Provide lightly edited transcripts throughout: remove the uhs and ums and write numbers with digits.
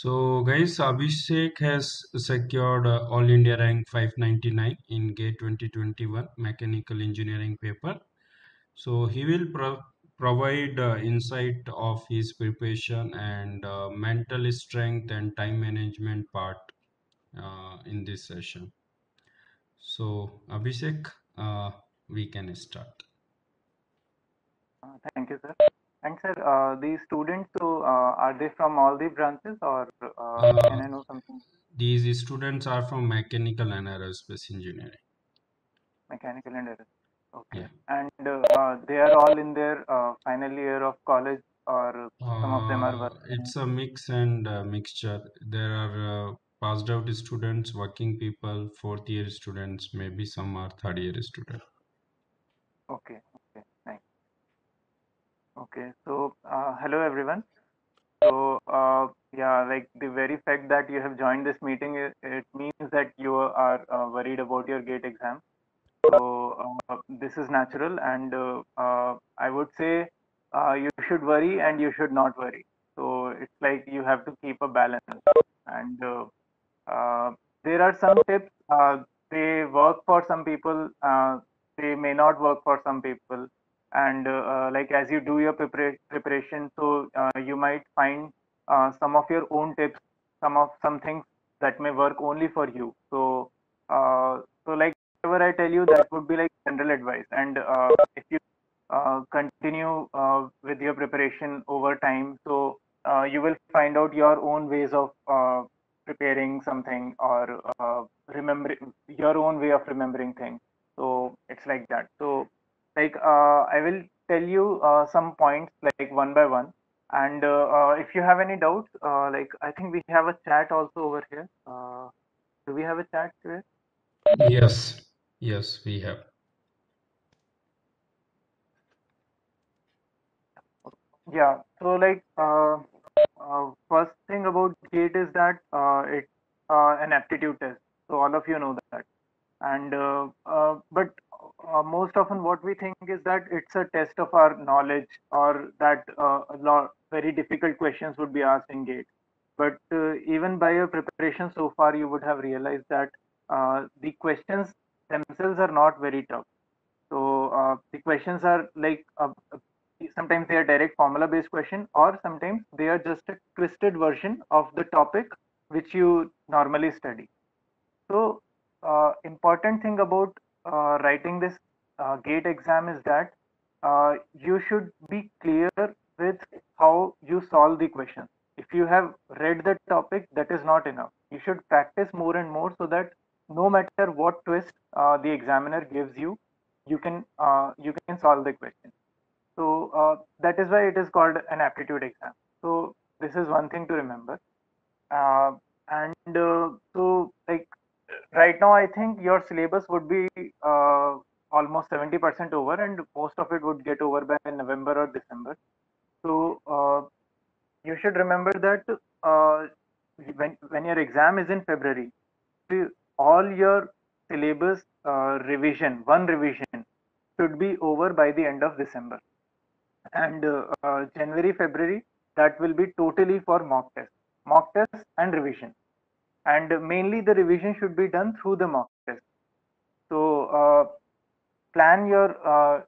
So, guys, Abhishek has secured All India rank 599 in GATE 2021 Mechanical Engineering paper. So, he will provide insight of his preparation and mental strength and time management part in this session. So, Abhishek, we can start. Thank you, sir. And sir, the students, are they from all the branches or can Uh, I know something? these students are from Mechanical and Aerospace Engineering. Mechanical and aerospace. Okay. Yeah. And they are all in their final year of college, or some of them are working. It's a mix and mixture. There are passed out students, working people, fourth year students, maybe some are third year students. Okay. Okay. Nice. Okay. So, hello everyone. So, yeah, like the very fact that you have joined this meeting, it means that you are worried about your GATE exam. So this is natural, and I would say you should worry and you should not worry. So it's like you have to keep a balance. And uh, there are some tips. They work for some people. They may not work for some people. And like as you do your preparation, so you might find some of your own tips, some things that may work only for you. So like whatever I tell you, that would be like general advice. And if you continue with your preparation over time, so you will find out your own ways of preparing something, or remembering your own way of remembering things. So it's like that. So like I will tell you some points like one by one. And if you have any doubts, like I think we have a chat also over here. Do we have a chat here? Yes, yes, we have. Yeah. So like first thing about GATE is that it's an aptitude test. So all of you know that. And but most often what we think is that it's a test of our knowledge, or that a lot very difficult questions would be asked in GATE. But even by your preparation so far, you would have realized that the questions themselves are not very tough. So the questions are like sometimes they are direct formula based question, or sometimes they are just a twisted version of the topic which you normally study. So important thing about writing this GATE exam is that you should be clear with how you solve the question. If you have read the topic, that is not enough. You should practice more and more, so that no matter what twist the examiner gives you, you can solve the question. So that is why it is called an aptitude exam. So this is one thing to remember. Uh, and so like right now, I think your syllabus would be almost 70% over, and most of it would get over by November or December. So you should remember that when your exam is in February, see, all your syllabus one revision should be over by the end of December. And January, February, that will be totally for mock test and revision. And mainly the revision should be done through the mock test. So plan your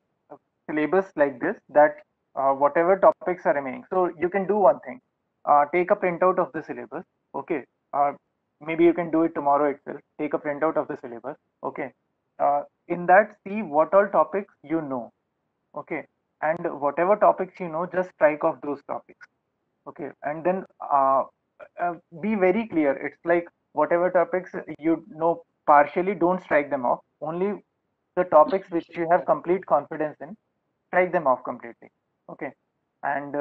syllabus like this, that whatever topics are remaining. So you can do one thing: take a printout of the syllabus. Okay, uh, maybe you can do it tomorrow itself. Take a printout of the syllabus. Okay, in that, see what all topics you know. Okay, and whatever topics you know, just strike off those topics. Okay, and then be very clear. It's like whatever topics you know partially, don't strike them off. Only the topics which you have complete confidence in, strike them off completely. Okay, and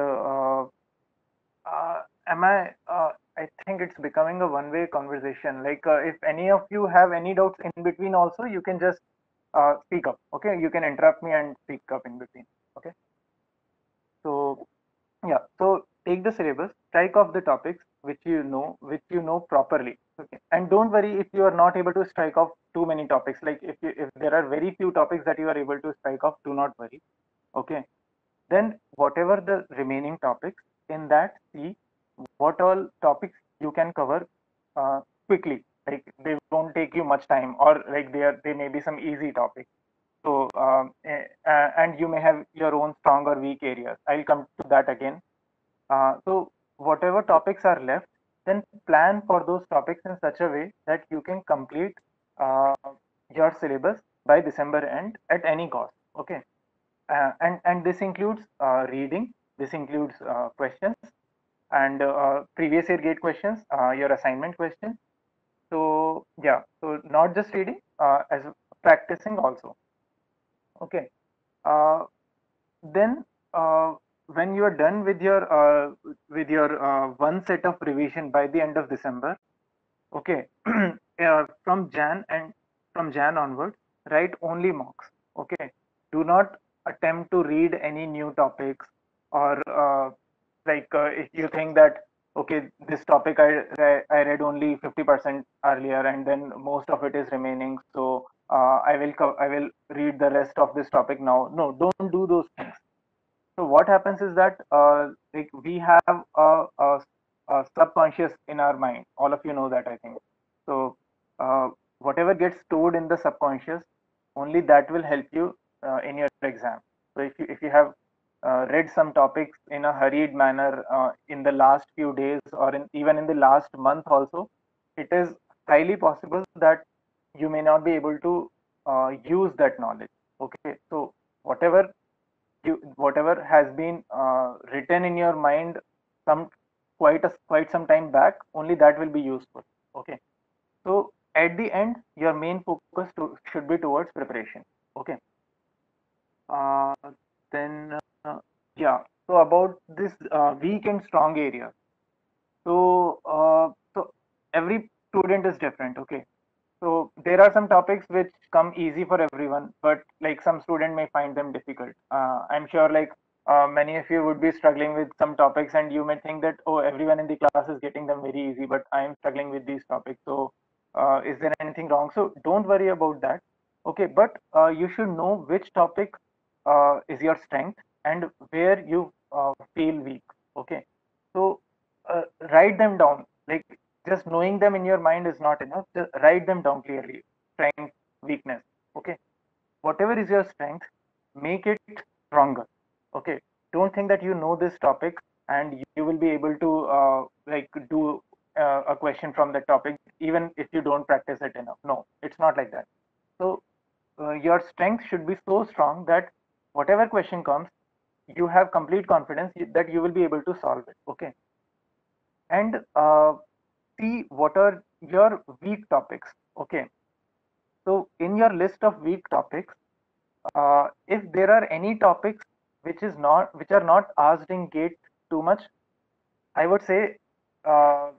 am I think it's becoming a one-way conversation. Like if any of you have any doubts in between, also you can just speak up. Okay, you can interrupt me and speak up in between. Okay, so yeah, so take the syllabus, strike off the topics which you know properly. Okay, and don't worry if you are not able to strike off too many topics. Like if there are very few topics that you are able to strike off, do not worry. Okay, then whatever the remaining topics in that, see what all topics you can cover quickly. Like they won't take you much time, or like they may be some easy topics. So and you may have your own strong or weak areas. I'll come to that again. So whatever topics are left, then plan for those topics in such a way that you can complete uh, your syllabus by December end at any cost. Okay, and this includes reading. This includes questions and previous year gate questions, your assignment questions. So yeah, so not just reading, as practicing also. Okay. Uh, then when you are done with your one set of revision by the end of December, okay, from Jan and from Jan onwards, write only mocks. Okay, do not attempt to read any new topics, or if you think that okay, this topic I read only 50% earlier, and then most of it is remaining, so I will read the rest of this topic now. No, don't do those things. So what happens is that like we have a subconscious in our mind. All of you know that, I think. So whatever gets stored in the subconscious, only that will help you in your exam. So if you have read some topics in a hurried manner in the last few days, or even in the last month also, it is highly possible that you may not be able to use that knowledge. Okay, so whatever whatever has been written in your mind some quite some time back, only that will be useful. Okay, so at the end your main focus should be towards preparation. Okay. uh, then yeah, so about this weak and strong area. So every student is different. Okay, so there are some topics which come easy for everyone, but like some student may find them difficult. I'm sure like many of you would be struggling with some topics, and you may think that oh, everyone in the class is getting them very easy, but I am struggling with these topics. So is there anything wrong? So don't worry about that. Okay, but you should know which topic is your strength and where you feel weak. Okay, so write them down. Like just knowing them in your mind is not enough. Just write them down clearly. Strength, weakness. Okay, whatever is your strength, make it stronger. Okay, don't think that you know this topic and you will be able to like do a question from that topic even if you don't practice it enough. No, it's not like that. So your strength should be so strong that whatever question comes, you have complete confidence that you will be able to solve it. Okay, and see what are your weak topics. Okay, so in your list of weak topics, if there are any topics which are not asked in gate too much, I would say uh,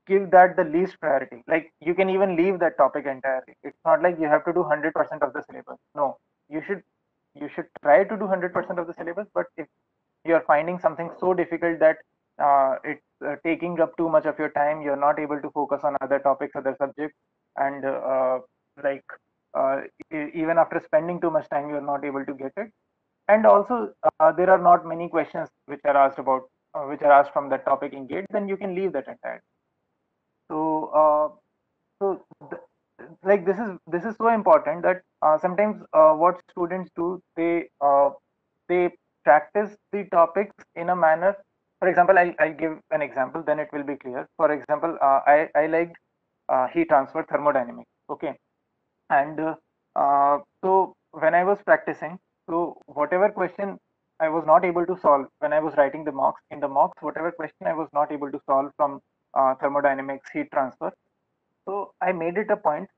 give that the least priority. Like you can even leave that topic entirely. It's not like you have to do 100% of the syllabus. No, you should you should try to do 100% of the syllabus. But if you are finding something so difficult that it's taking up too much of your time, you're not able to focus on other topics, other subjects, and like uh, even after spending too much time, you're not able to get it. And also, there are not many questions which are asked about which are asked from that topic in gate. Then you can leave that entirely. So, so like this is so important that sometimes what students do, they practice the topics in a manner. For example, I'll give an example, then it will be clear. For example, I liked heat transfer thermodynamics. Okay, and so when I was practicing, so whatever question I was not able to solve when I was writing the mocks, in the mocks, whatever question I was not able to solve from thermodynamics heat transfer, so I made it a point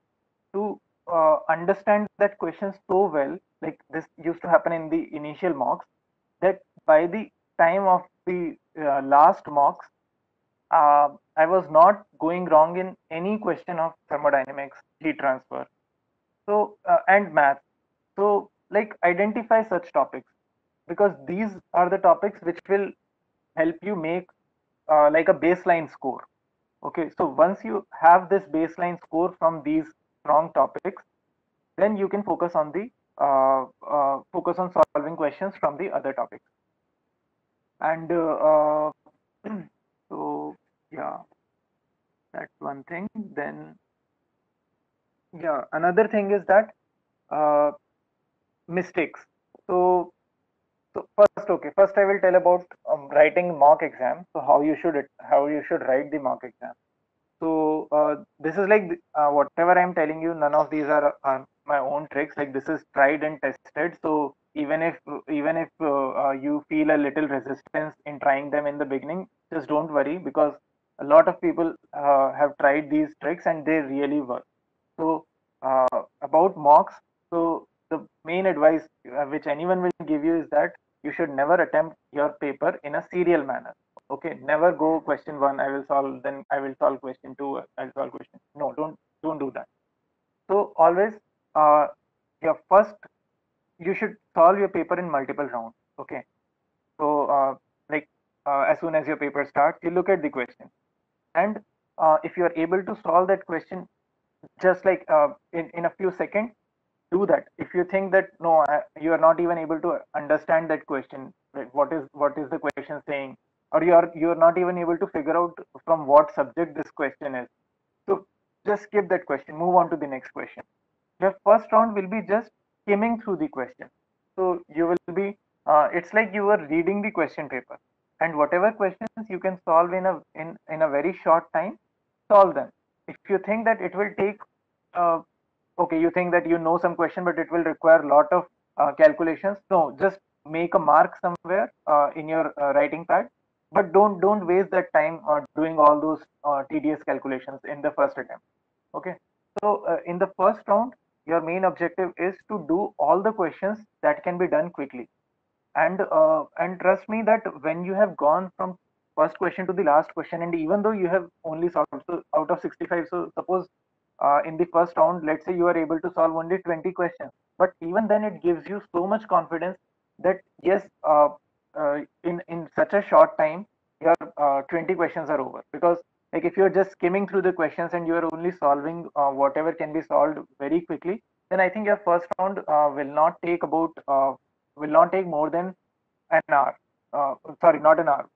to understand that question so well. Like this used to happen in the initial mocks, that by the time of the last mocks, I was not going wrong in any question of thermodynamics, heat transfer, so and math. So like identify such topics, because these are the topics which will help you make like a baseline score. Okay, so once you have this baseline score from these strong topics, then you can focus on solving questions from the other topics. And so yeah. That's one thing. Then, yeah, another thing is that uh, mistakes. So, first I will tell about writing mock exam. So how you should write the mock exam. So this is like whatever I'm telling you, none of these are my own tricks. Like this is tried and tested. So even if you feel a little resistance in trying them in the beginning, just don't worry because a lot of people have tried these tricks and they really work. So about mocks, so the main advice which anyone will give you is that you should never attempt your paper in a serial manner. Okay, never go question one, I will solve, then I will solve question two, I'll solve question. No, don't do that. So always, uh, your first, you should solve your paper in multiple rounds. Okay, so like as soon as your paper starts, you look at the question, and if you are able to solve that question just like in a few seconds, do that. If you think that no, you are not even able to understand that question, like what is the question saying, or you are not even able to figure out from what subject this question is, so just skip that question, move on to the next question. Your first round will be just skimming through the question. So you will be it's like you were reading the question paper, and whatever questions you can solve in a very short time, solve them. If you think that it will take uh, okay, you think that you know some question but it will require a lot of calculations, no, just make a mark somewhere in your writing pad, but don't waste that time doing all those tedious calculations in the first attempt. Okay, so in the first round, your main objective is to do all the questions that can be done quickly. And trust me that when you have gone from first question to the last question, and even though you have only solved so out of 65, so suppose in the first round, let's say you are able to solve only 20 questions, but even then it gives you so much confidence that yes, in such a short time, your 20 questions are over. Because like if you're just skimming through the questions and you're only solving whatever can be solved very quickly, then I think your first round will not take more than an hour. Sorry, not an hour,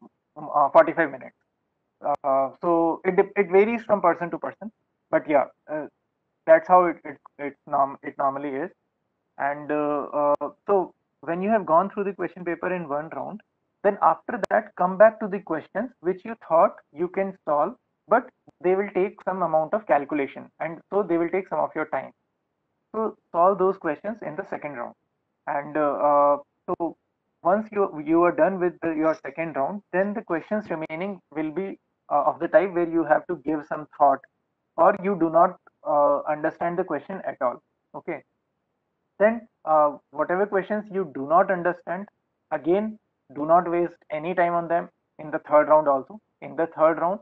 45 minutes. So it varies from person to person, but yeah, that's how it normally is. And so when you have gone through the question paper in one round, then after that come back to the questions which you thought you can solve, but they will take some amount of calculation, and so they will take some of your time. So solve those questions in the second round. And so once you are done with your second round, then the questions remaining will be of the type where you have to give some thought, or you do not understand the question at all. Okay, then whatever questions you do not understand, again, do not waste any time on them in the third round also. In the third round,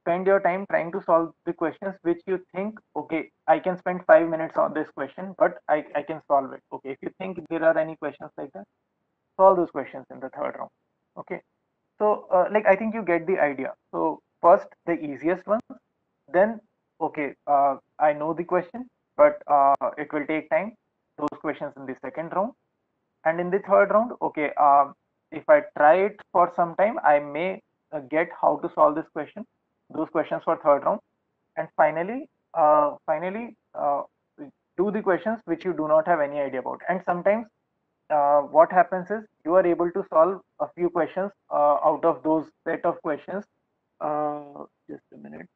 spend your time trying to solve the questions which you think, okay, I can spend 5 minutes on this question, but I can solve it. Okay, if you think there are any questions like that, solve those questions in the third round. Okay, so like I think you get the idea. So first the easiest one, then okay, I know the question, but it will take time. Those questions in the second round, and in the third round, okay, if I try it for some time, I may get how to solve this question, those questions for third round, and finally do the questions which you do not have any idea about. And sometimes what happens is you are able to solve a few questions out of those set of questions. Just a minute.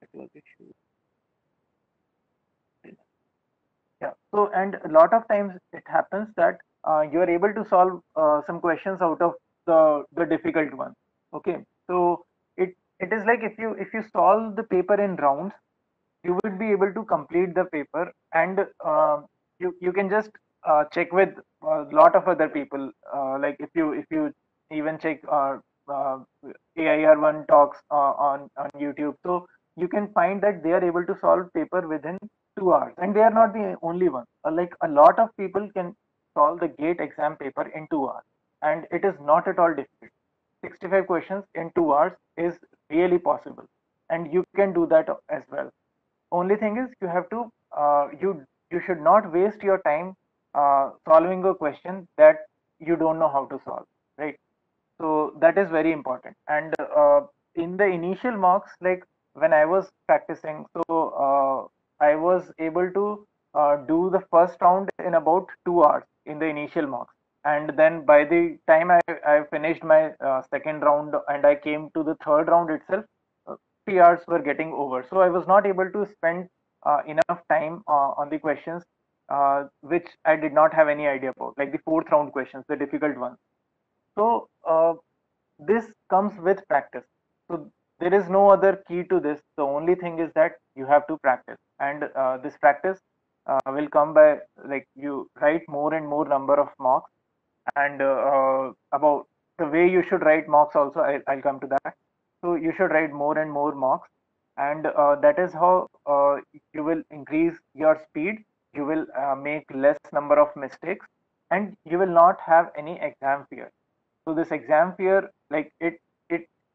Network issue. Yeah. So, and a lot of times it happens that you are able to solve some questions out of the difficult ones. Okay. So it is like if you solve the paper in rounds, you would be able to complete the paper, and you can just check with a lot of other people. Like if you even check uh, AIR1 talks on YouTube, so you can find that they are able to solve paper within 2 hours, and they are not the only one. Like a lot of people can solve the GATE exam paper in 2 hours, and it is not at all difficult. 65 questions in 2 hours is really possible, and you can do that as well. Only thing is you have to you should not waste your time solving a question that you don't know how to solve, right? So that is very important. And in the initial mocks, like when I was practicing, I was able to do the first round in about 2 hours in the initial mocks, and then by the time I finished my second round and I came to the third round itself, uh, 3 hours were getting over. So I was not able to spend enough time on the questions which I did not have any idea about, like the fourth round questions, the difficult ones. So this comes with practice. So there is no other key to this. The only thing is that you have to practice, and this practice will come by, like, you write more and more number of mocks, and about the way you should write mocks also, I'll come to that. So you should write more and more mocks, and that is how you will increase your speed. You will make less number of mistakes, and you will not have any exam fear. So this exam fear, like, it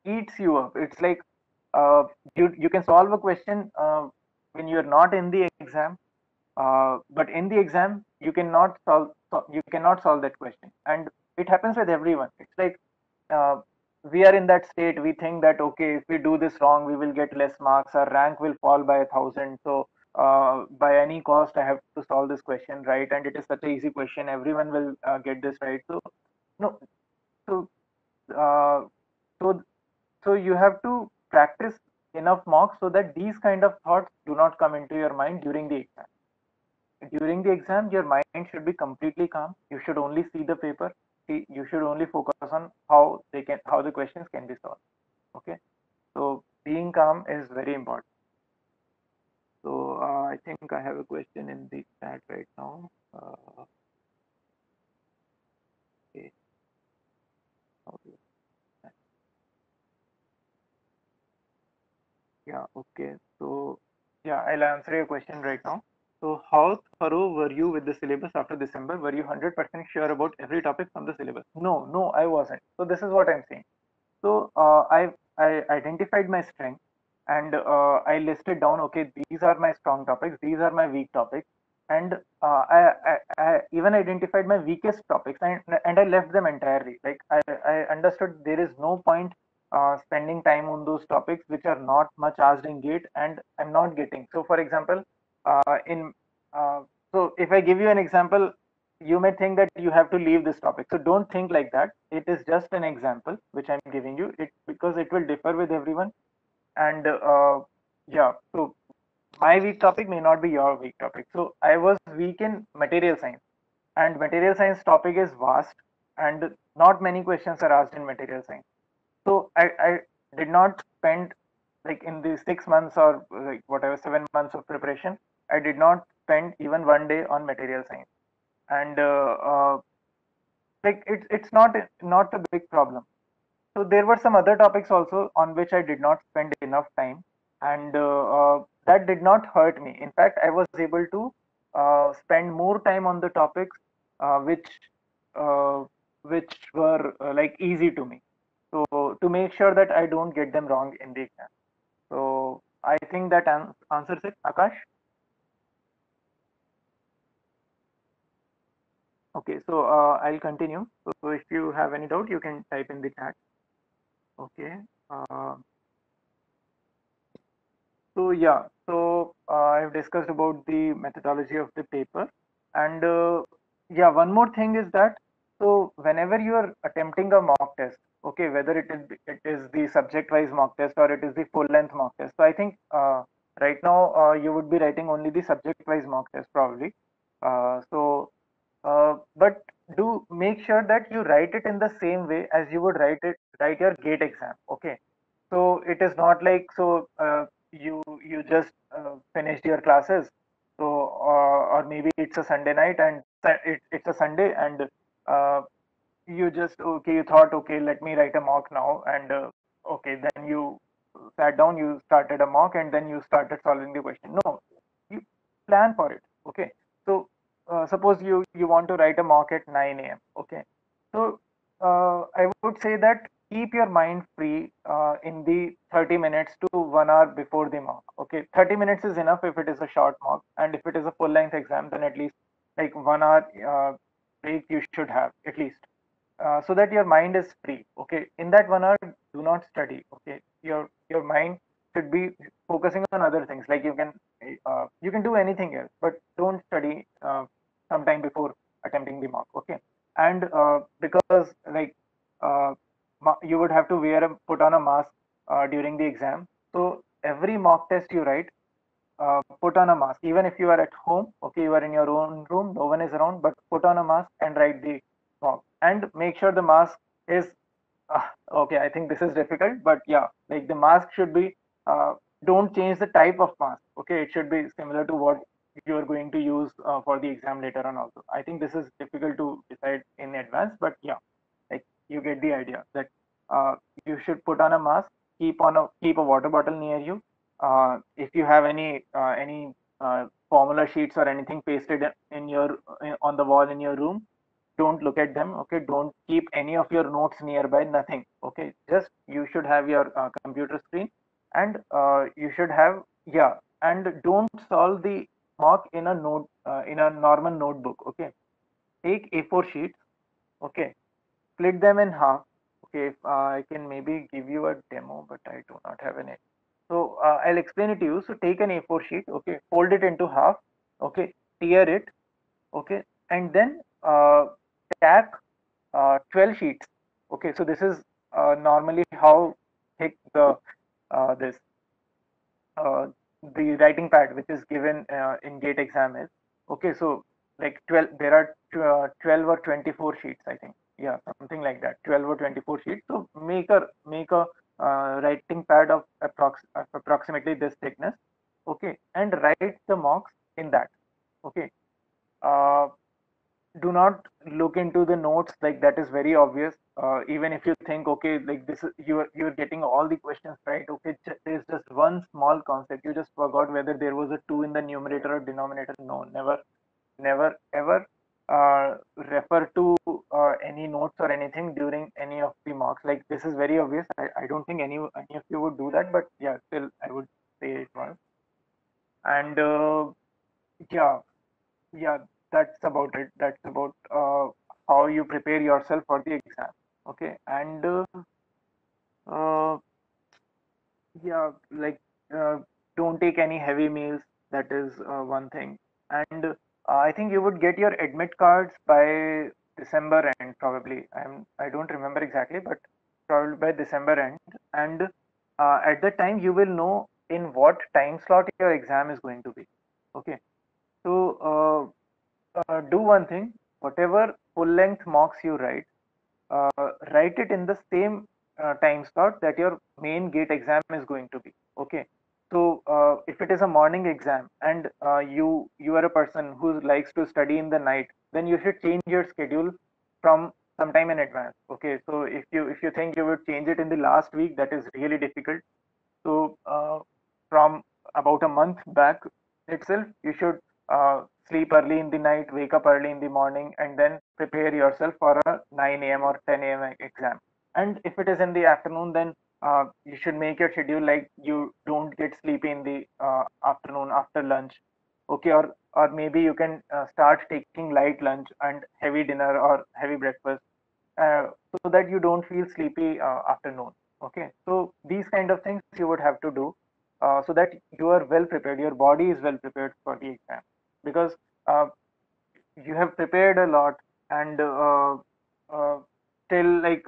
eats you up. It's like uh, you can solve a question when you're not in the exam, but in the exam you cannot you cannot solve that question, and it happens with everyone. It's like uh, we are in that state. We think that, okay, if we do this wrong, we will get less marks. Our rank will fall by 1,000. So by any cost, I have to solve this question right, and it is such an easy question. Everyone will get this right. So no, so uh, so so you have to practice enough mocks so that these kind of thoughts do not come into your mind during the exam. During the exam, your mind should be completely calm. You should only see the paper. You should only focus on how the questions can be solved. Okay, so being calm is very important. So I think I have a question in the chat right now. Okay, how do yeah, okay. So, yeah, I'll answer your question right now. So, how thorough were you with the syllabus after December? Were you 100% sure about every topic from the syllabus? No, I wasn't. So, this is what I'm saying. So, I identified my strength, and I listed down, okay, these are my strong topics, these are my weak topics, and I even identified my weakest topics, and I left them entirely. Like, I understood there is no point spending time on those topics which are not much asked in GATE and I'm not getting. So, for example, in uh, so if I give you an example, you may think that you have to leave this topic. So don't think like that. It is just an example which I'm giving you. It because it will differ with everyone. And yeah, so my weak topic may not be your weak topic. So I was weak in material science, and material science topic is vast, and not many questions are asked in material science. So I did not spend, like, in the 6 months or like whatever 7 months of preparation. I did not spend even one day on material science, and like it's not a big problem. So there were some other topics also on which I did not spend enough time, and that did not hurt me. In fact, I was able to spend more time on the topics uh, which uh, which were like easy to me. So to make sure that I don't get them wrong in the exam. So I think that answers it, Akash. Okay, so I'll continue. So if you have any doubt, you can type in the chat. Okay. Uh, So yeah, so I've discussed about the methodology of the paper, and yeah, one more thing is that, so whenever you are attempting a mock test, okay, whether it is the subject-wise mock test or it is the full-length mock test. So I think right now you would be writing only the subject-wise mock test probably. But do make sure that you write it in the same way as you would write your GATE exam. Okay, so it is not like, so you just finished your classes, so or maybe it's a Sunday night and it's a Sunday, and uh, you just, okay, you thought, okay, let me write a mock now, and okay, then you sat down, you started a mock, and then you started solving the question. No, you plan for it. Okay, so suppose you want to write a mock at 9 a.m. Okay, so I would say that keep your mind free in the 30 minutes to 1 hour before the mock. Okay, 30 minutes is enough if it is a short mock, and if it is a full length exam, then at least like 1 hour break you should have at least, so that your mind is free. Okay, in that 1 hour, do not study. Okay, your mind should be focusing on other things. Like you can do anything else, but don't study sometime before attempting the mock. Okay, and because like you would have to put on a mask during the exam. So every mock test you write, put on a mask. Even if you are at home, okay, you are in your own room, no one is around, but put on a mask and write the mock. And make sure the mask is okay. I think this is difficult, but yeah, like the mask should be. Don't change the type of mask. Okay, it should be similar to what you are going to use for the exam later on. Also, I think this is difficult to decide in advance, but yeah, like you get the idea that uh, you should put on a mask. Keep a water bottle near you. If you have any formula sheets or anything pasted in your on the wall in your room, don't look at them. Okay, don't keep any of your notes nearby. Nothing. Okay, just you should have your computer screen, and you should have, yeah, and don't solve the mock in a normal notebook. Okay, take A4 sheets. Okay, split them in half. Okay, I can maybe give you a demo, but I do not have any. So I'll explain it to you. So take an A4 sheet. Okay, fold it into half. Okay, tear it. Okay, and then tack 12 sheets. Okay, so this is normally how thick this uh, the writing pad which is given in gate exam is. Okay, so like 12, there are 12 or 24 sheets, I think. Yeah, something like that, 12 or 24 sheets. So make a writing pad of approximately this thickness. Okay, and write the marks in that. Okay, uh, do not look into the notes, like that is very obvious. Even if you think, okay, like this is, you're getting all the questions right. Okay, there's just one small concept you just forgot, whether there was a 2 in the numerator or denominator. No, never ever refer to any notes or anything during any of the marks. Like this is very obvious. I don't think any of you would do that, but yeah, still I would say it once. And yeah, yeah, that's about it. That's about how you prepare yourself for the exam. Okay, and uh, yeah, like don't take any heavy meals. That is one thing. And I think you would get your admit cards by December end, probably. I don't remember exactly, but probably by December end. And at that time, you will know in what time slot your exam is going to be. Okay, so do one thing. Whatever full length mocks you write, write it in the same time slot that your main gate exam is going to be. Okay, so if it is a morning exam and you are a person who likes to study in the night, then you should change your schedule from some time in advance. Okay, so if you think you would change it in the last week, that is really difficult. So from about a month back itself, you should sleep early in the night, wake up early in the morning, and then prepare yourself for a 9 a.m. or 10 a.m. exam. And if it is in the afternoon, then you should make your schedule like you don't get sleepy in the afternoon after lunch. Okay, or maybe you can start taking light lunch and heavy dinner or heavy breakfast, uh, so that you don't feel sleepy afternoon. Okay, so these kind of things you would have to do so that you are well prepared, your body is well prepared for the exam, because uh, you have prepared a lot, and uh, till like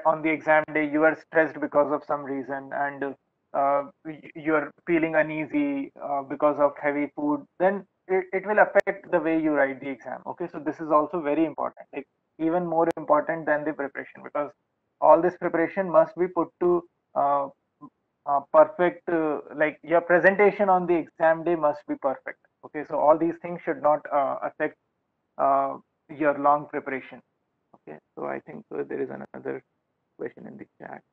on the exam day you are stressed because of some reason, and you are feeling uneasy because of heavy food, then it will affect the way you write the exam. Okay, so this is also very important, like even more important than the preparation, because all this preparation must be put to uh, perfect, like your presentation on the exam day must be perfect. Okay, so all these things should not affect uh, your long preparation. Okay, so I think there is another question in the chat.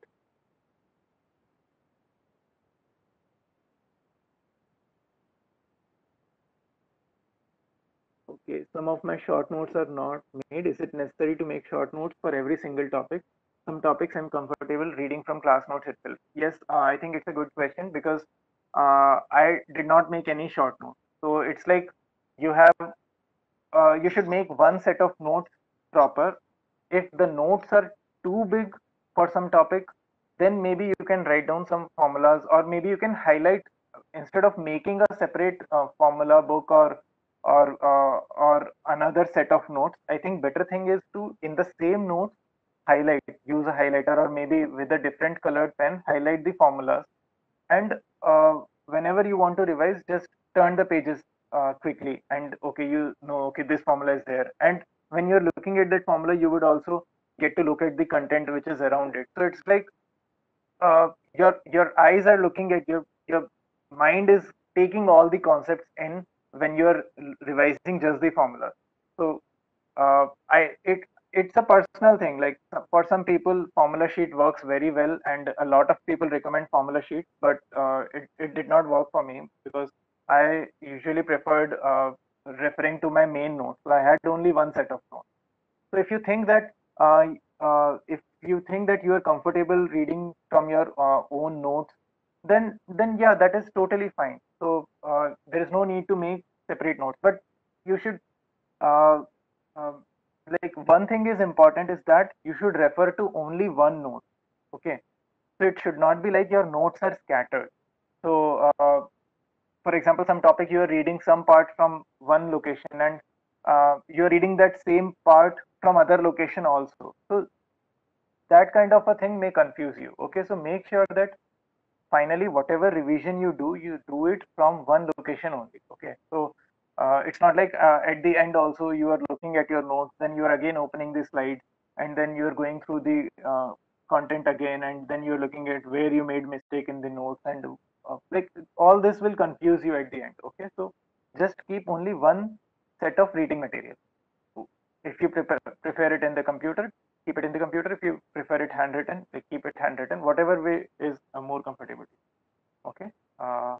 Okay, some of my short notes are not made. Is it necessary to make short notes for every single topic? Some topics I'm comfortable reading from class notes itself. Yes, I think it's a good question, because I did not make any short notes. So it's like you have you should make one set of notes proper. If the notes are too big for some topic, then maybe you can write down some formulas, or maybe you can highlight instead of making a separate formula book or another set of notes. I think better thing is to, in the same notes, highlight, use a highlighter, or maybe with a different colored pen, highlight the formulas. And whenever you want to revise, just turn the pages quickly, and okay, you know, okay, this formula is there. And when you're looking at that formula, you would also get to look at the content which is around it. So it's like your eyes are looking at your mind is taking all the concepts in when you're revising just the formula. So I it it's a personal thing. Like for some people, formula sheet works very well, and a lot of people recommend formula sheet, but it did not work for me because I usually preferred referring to my main notes. So I had only one set of notes. So uh, if you think that you are comfortable reading from your own notes, then yeah, that is totally fine. So there is no need to make separate notes, but you should uh, uh, like one thing is important is that you should refer to only one note. Okay, so it should not be like your notes are scattered. So for example, some topic you are reading some part from one location, and you're reading that same part from other location also. So that kind of a thing may confuse you. Okay, so make sure that finally whatever revision you do it from one location only. Okay, so it's not like at the end also you are looking at your notes, then you are again opening the slides, and then you are going through the content again, and then you're looking at where you made mistake in the notes, and like all this will confuse you at the end. Okay, so just keep only one set of reading material. If you prefer it in the computer, keep it in the computer. If you prefer it handwritten, like keep it handwritten, whatever way is more comfortable. Okay. Uh,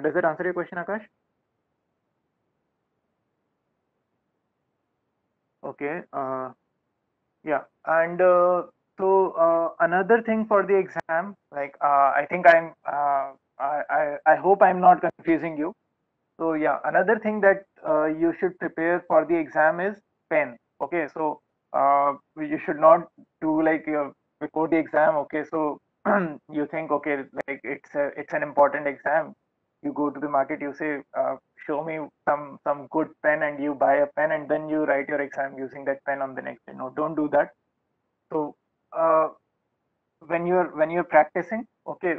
does that answer your question, Akash? Okay. Yeah. And another thing for the exam, like I think I hope I'm not confusing you. So yeah, another thing that you should prepare for the exam is pen. Okay, so you should not do like before the exam. Okay, so you think, okay, like it's an important exam. You go to the market, you say, show me some good pen, and you buy a pen, and then you write your exam using that pen on the next day. No, don't do that. So uh, when you're practicing, okay,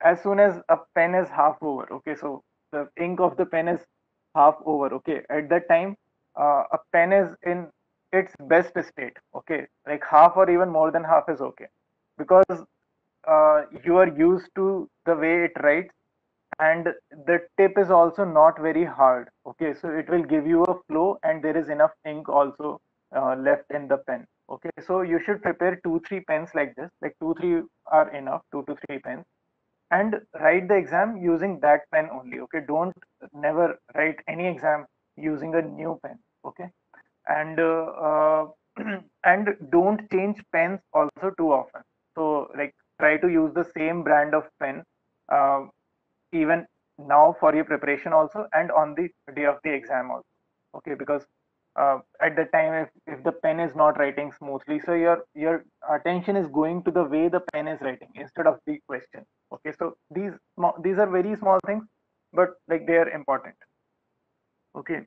as soon as a pen is half over, okay, so the ink of the pen is half over, okay, at that time a pen is in its best state, okay, like half or even more than half is okay, because you are used to the way it writes, and the tip is also not very hard, okay, so it will give you a flow, and there is enough ink also left in the pen. Okay, so you should prepare 2 3 pens like this, like 2 3 are enough, 2 to 3 pens, and write the exam using that pen only. Okay, don't never write any exam using a new pen. Okay, and and don't change pens also too often. So like try to use the same brand of pen uh, even now for your preparation also, and on the day of the exam also. Okay, because at the time, if the pen is not writing smoothly, so your attention is going to the way the pen is writing instead of the question. Okay, so these are very small things, but like they are important. Okay,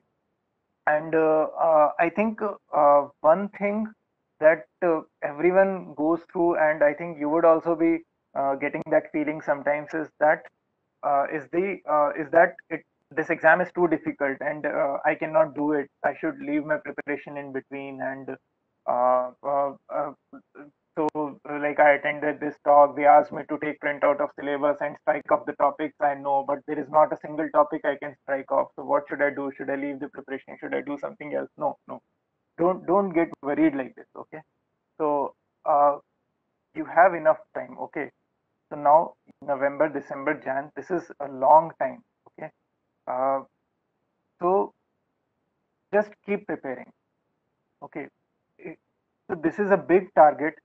and I think one thing that everyone goes through, and I think you would also be getting that feeling sometimes, is that this exam is too difficult, and I cannot do it. I should leave my preparation in between, and uh, uh, uh, so like I attended this talk. They asked me to take printout of syllabus and strike off the topics I know, but there is not a single topic I can strike off. So what should I do? Should I leave the preparation? Should I do something else? No, no. Don't get worried like this. Okay. So uh, you have enough time. Okay, so now November, December, Jan, this is a long time. Okay. Uh, so just keep preparing. Okay. I- So this is a big target,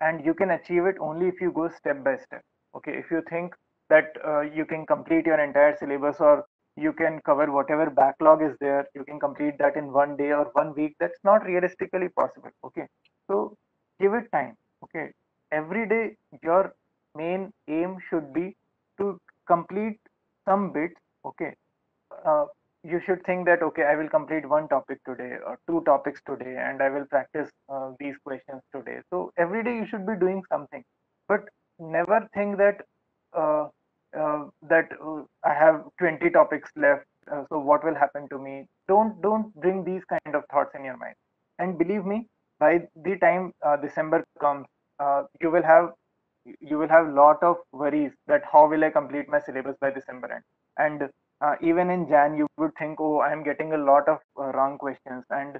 and you can achieve it only if you go step by step. Okay. If you think that you can complete your entire syllabus, or you can cover whatever backlog is there, you can complete that in 1 day or 1 week. That's not realistically possible. Okay. So give it time. Okay. every day your main aim should be to complete some bits. Okay, uh, you should think that okay, I will complete one topic today or two topics today, and I will practice these questions today. So every day you should be doing something, but never think that uh, I have 20 topics left. So what will happen to me? Don't bring these kind of thoughts in your mind. And believe me, by the time December comes, you will have lot of worries that how will I complete my syllabus by December end. And even in Jan, you would think, oh, I'm getting a lot of wrong questions, and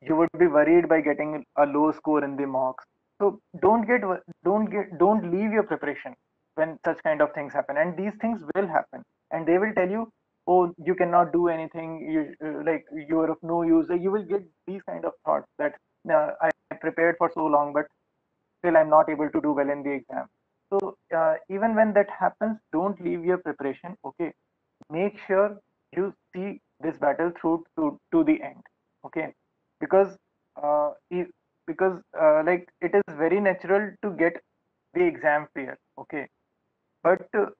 you would be worried by getting a low score in the mocks. So don't leave your preparation when such kind of things happen, and these things will happen, and they will tell you, oh, you cannot do anything, like you are of no use. You will get these kind of thoughts that I prepared for so long, but still I'm not able to do well in the exam. So even when that happens, don't leave your preparation. Okay, make sure you see this battle through to the end. Okay, because uh, if, like it is very natural to get the exam fear. Okay, but the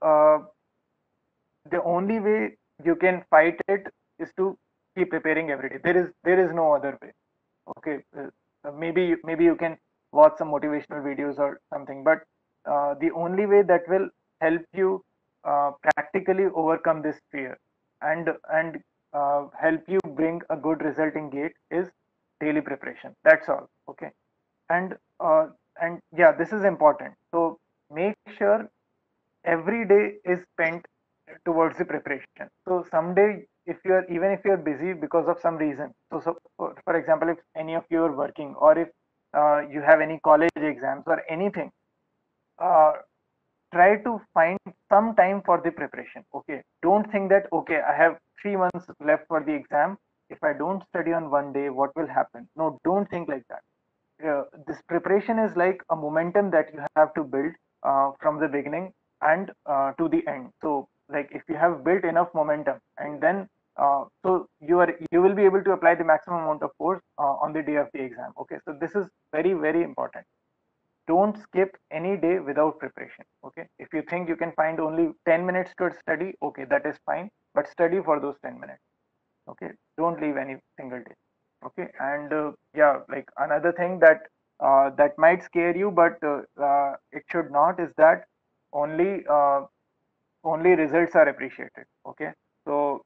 only way you can fight it is to keep preparing every day. There is no other way. Okay, maybe you can watch some motivational videos or something, but the only way that will help you practically overcome this fear and help you bring a good result in gate is daily preparation. That's all. Okay, and uh, and yeah, this is important. So make sure every day is spent towards the preparation. So someday, if you're even if you're busy because of some reason, so for example, if any of you are working, or if you have any college exams or anything, uh, try to find some time for the preparation. Okay, don't think that okay, I have 3 months left for the exam. If I don't study on one day, what will happen? No, don't think like that. This preparation is like a momentum that you have to build from the beginning and to the end. So like if you have built enough momentum, and then so you will be able to apply the maximum amount of force on the day of the exam. Okay, so this is very very important. Don't skip any day without preparation. Okay, if you think you can find only 10 minutes to study, okay, that is fine, but study for those 10 minutes. Okay, don't leave any single day. Okay, and yeah, like another thing that that might scare you, but it should not, is that only only results are appreciated. Okay, so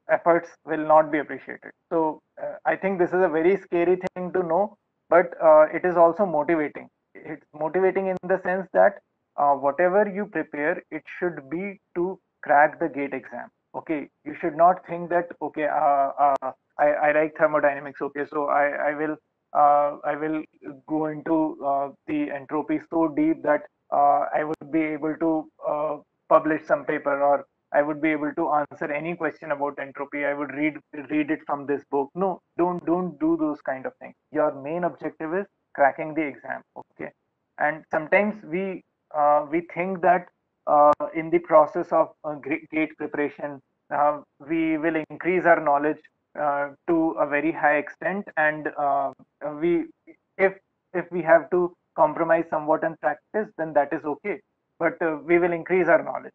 efforts will not be appreciated. So I think this is a very scary thing to know, but it is also motivating. It's motivating in the sense that whatever you prepare, it should be to crack the gate exam. Okay, you should not think that okay, I like thermodynamics. Okay, so I will go into the entropy so deep that I would be able to publish some paper, or I would be able to answer any question about entropy. I would read it from this book. No, don't do those kind of things. Your main objective is cracking the exam. Okay, and sometimes we think that in the process of gate preparation, we will increase our knowledge to a very high extent, and we if if we have to compromise somewhat in practice, then that is okay. But we will increase our knowledge.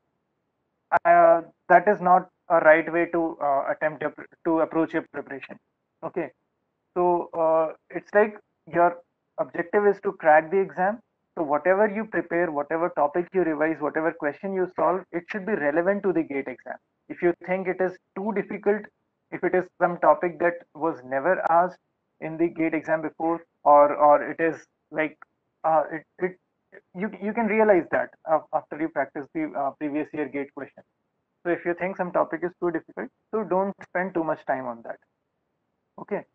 That is not a right way to attempt to approach your preparation. Okay, so it's like your objective is to crack the exam. So whatever you prepare, whatever topic you revise, whatever question you solve, it should be relevant to the gate exam. If you think it is too difficult, if it is some topic that was never asked in the gate exam before, or it is like it you can realize that after you practice the previous year gate question. So if you think some topic is too difficult, so don't spend too much time on that. Okay.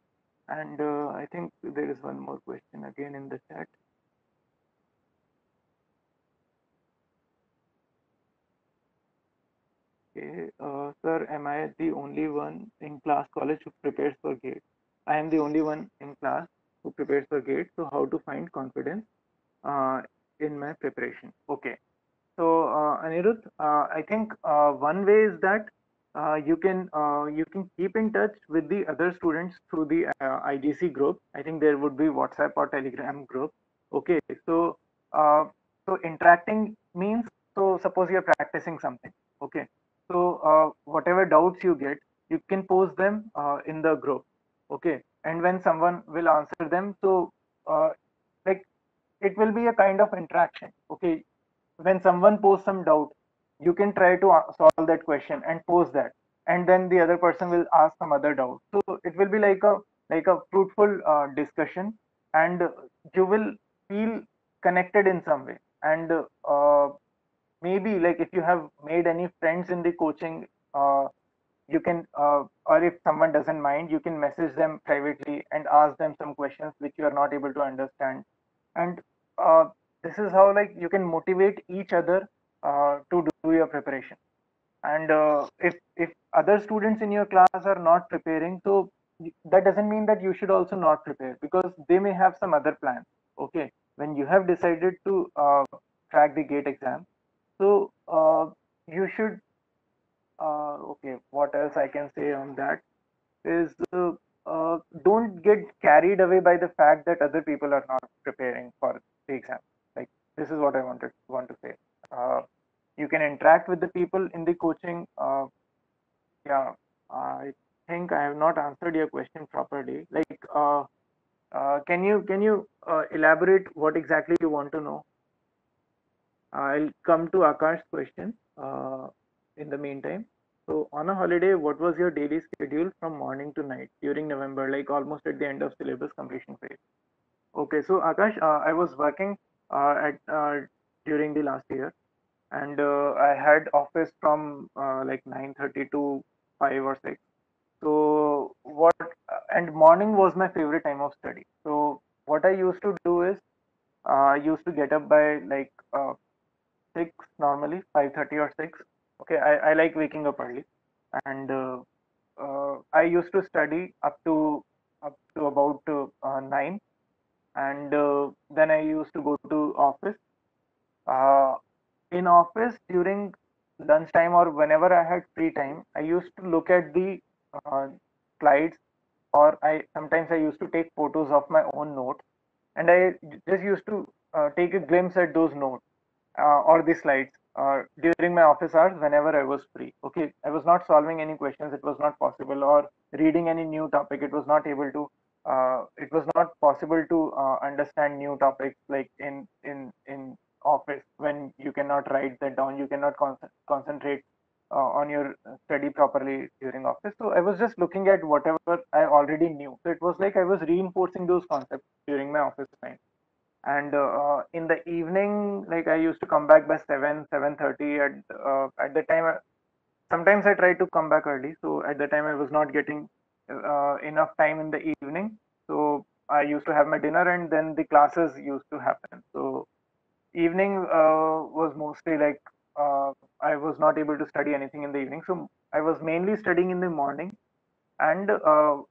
And I think there is one more question again in the chat. Okay. Sir, am I the only one in class college who prepares for GATE? I am the only one in class who prepares for GATE. So how to find confidence uh, in my preparation? Okay. So Anirudh, I think one way is that you can keep in touch with the other students through the IGC group. I think there would be WhatsApp or Telegram group. Okay, so uh, so interacting means, so suppose you're practicing something, okay, so whatever doubts you get, you can post them in the group, okay, and when someone will answer them, so uh, like it will be a kind of interaction, okay. When someone posts some doubt, you can try to solve that question and post that, and then the other person will ask some other doubt, so it will be like a fruitful discussion, and you will feel connected in some way, and maybe like if you have made any friends in the coaching, you can or if someone doesn't mind, you can message them privately and ask them some questions which you are not able to understand, and uh, this is how like you can motivate each other to do your preparation. And if other students in your class are not preparing, so that doesn't mean that you should also not prepare, because they may have some other plan, okay. When you have decided to crack the gate exam, so you should okay, what else I can say on that is don't get carried away by the fact that other people are not preparing for the exam. Like, this is what I want to say. Uh, you can interact with the people in the coaching. Yeah, I think I have not answered your question properly. Like, can you elaborate what exactly you want to know? I'll come to Akash's question in the meantime. So, on a holiday, what was your daily schedule from morning to night during November, like almost at the end of syllabus completion phase? Okay, so Akash, I was working at during the last year, and I had office from like 9:30 to 5 or 6. So what? And morning was my favorite time of study. So what I used to do is I used to get up by like 6 normally, 5:30 or 6. Okay, I like waking up early, and I used to study up to about 9, and then I used to go to office. Uh, in office during lunchtime or whenever I had free time, I used to look at the uh, slides, or I sometimes I used to take photos of my own notes, and I just used to take a glimpse at those notes or the slides during my office hours whenever I was free. Okay, I was not solving any questions; it was not possible, or reading any new topic. It was not able to. It was not possible to understand new topics like in office when you cannot write that down. You cannot concentrate on your study properly during office. So I was just looking at whatever I already knew. So it was like I was reinforcing those concepts during my office time, and in the evening, like I used to come back by 7:30. At the time, sometimes I tried to come back early, so at the time I was not getting enough time in the evening, so I used to have my dinner, and then the classes used to happen. So evening was mostly like I was not able to study anything in the evening, so I was mainly studying in the morning, and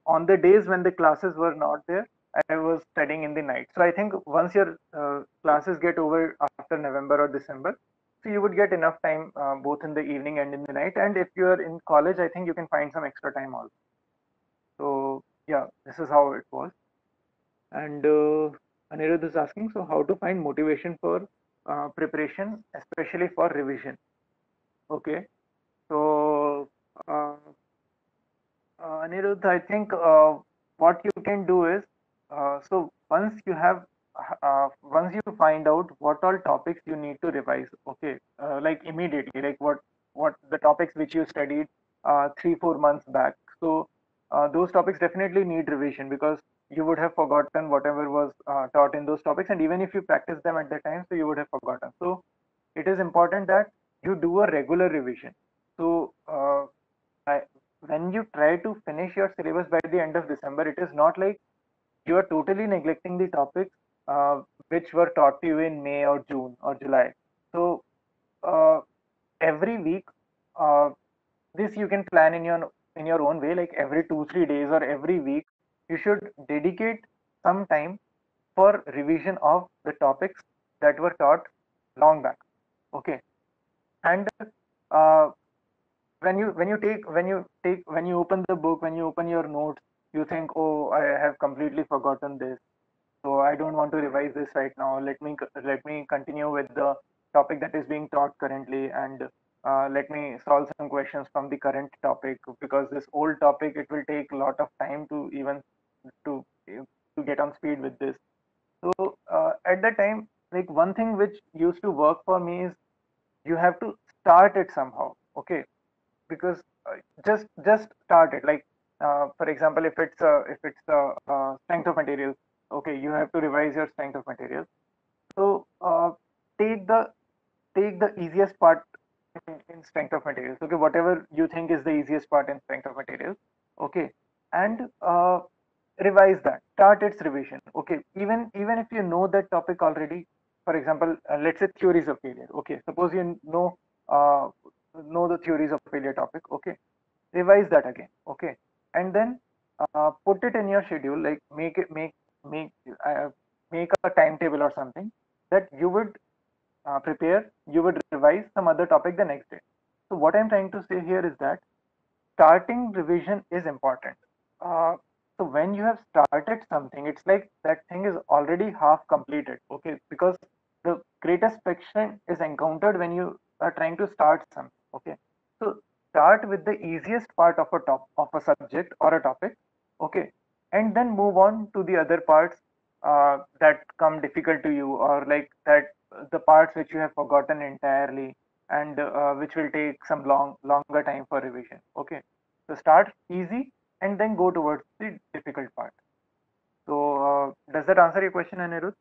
on the days when the classes were not there, I was studying in the night. So I think once your classes get over after November or December, so you would get enough time both in the evening and in the night, and if you're in college, I think you can find some extra time also. So yeah, this is how it was. And Anirudh is asking, so how to find motivation for preparation, especially for revision? Okay, so uh, Anirudh, I think what you can do is, so once you find out what all topics you need to revise, okay, like immediately, like what the topics which you studied 3 4 months back. So those topics definitely need revision, because you would have forgotten whatever was taught in those topics, and even if you practice them at the time, so you would have forgotten. So it is important that you do a regular revision. So I, when you try to finish your syllabus by the end of December, it is not like you are totally neglecting the topics which were taught to you in May or June or July. So uh, every week, uh, this you can plan in your own way. Like every 2 3 days or every week, you should dedicate some time for revision of the topics that were taught long back. Okay, and uh, when you open the book, when you open your notes, you think, oh, I have completely forgotten this, so I don't want to revise this right now. Let me continue with the topic that is being taught currently, and let me solve some questions from the current topic, because this old topic, it will take a lot of time to even to to get on speed with this. So at that time, like one thing which used to work for me is you have to start it somehow. Okay, because just start it. Like for example, if it's strength of materials, okay, you have to revise your strength of materials. So take the take the easiest part in strength of materials. Okay, whatever you think is the easiest part in strength of materials. Okay, and revise that. Start its revision. Okay, even if you know that topic already. For example, let's say theories of failure. Okay, suppose you uh, know the theories of failure topic. Okay, revise that again. Okay, and then put it in your schedule. Like make uh, make a timetable or something that you would prepare, you would revise some other topic the next day. So what I'm trying to say here is that starting revision is important. Uh, so when you have started something, it's like that thing is already half completed. Okay, because the greatest friction is encountered when you are trying to start something. Okay, so start with the easiest part of a subject or a topic. Okay, and then move on to the other parts that come difficult to you, or like that the parts which you have forgotten entirely, and which will take some longer time for revision. Okay, so start easy and then go towards the difficult part. So does that answer your question, Anirudh?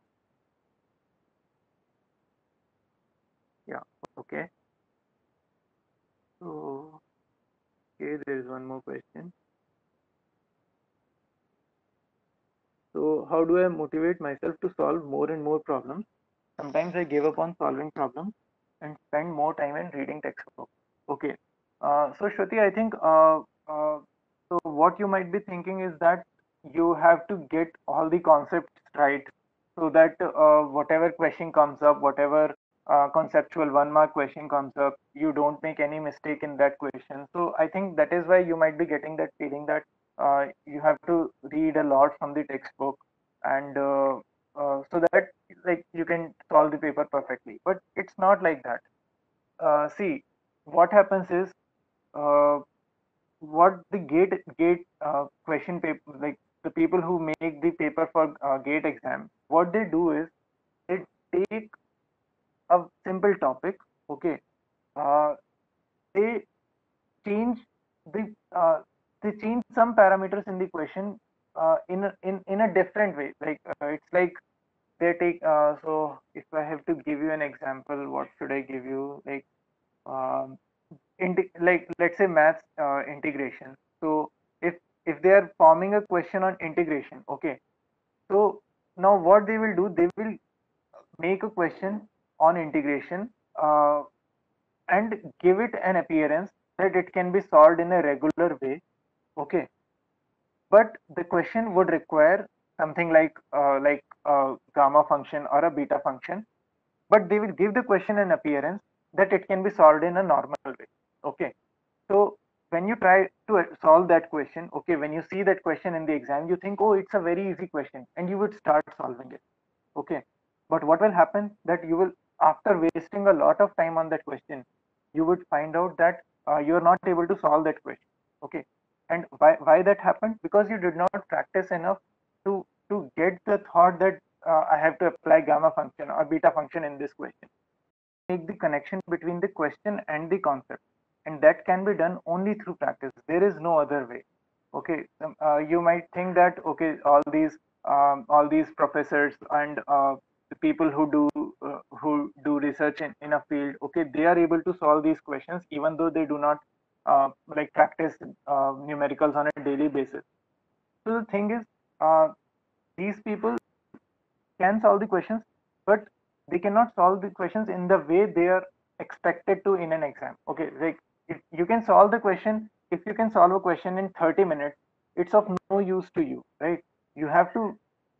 Yeah. Okay. So okay, there is one more question. So how do I motivate myself to solve more and more problems? Sometimes I give up on solving problems and spend more time in reading textbooks. Okay. So Shruti, I think so what you might be thinking is that you have to get all the concepts right, so that whatever question comes up, whatever conceptual 1 mark question comes up, you don't make any mistake in that question. So I think that is why you might be getting that feeling that you have to read a lot from the textbook, and so that like you can solve the paper perfectly. But it's not like that. See, what happens is uh, what the gate question paper, like the people who make the paper for gate exam, what they do is they take a simple topic. Okay, uh, they change the they change some parameters in the question in a different way. Like it's like they take so if I have to give you an example, what should I give you? Like um, like let's say maths integration. So if they are forming a question on integration, okay, so now what they will do, they will make a question on integration, uh, and give it an appearance that it can be solved in a regular way. Okay, but the question would require something like a gamma function or a beta function, but they will give the question an appearance that it can be solved in a normal way. Okay, so when you try to solve that question, okay, when you see that question in the exam, you think, oh, it's a very easy question, and you would start solving it. Okay, but what will happen that you will, after wasting a lot of time on that question, you would find out that you are not able to solve that question. Okay, and why that happened? Because you did not practice enough to get the thought that I have to apply gamma function or beta function in this question. Make the connection between the question and the concept, and that can be done only through practice. There is no other way. Okay, you might think that okay, all these professors and the people who do research in a field, okay, they are able to solve these questions even though they do not like practice numericals on a daily basis. So the thing is, uh, these people can solve the questions, but they cannot solve the questions in the way they are expected to in an exam. Okay, like if you can solve the question, if you can solve a question in 30 minutes, it's of no use to you, right? You have to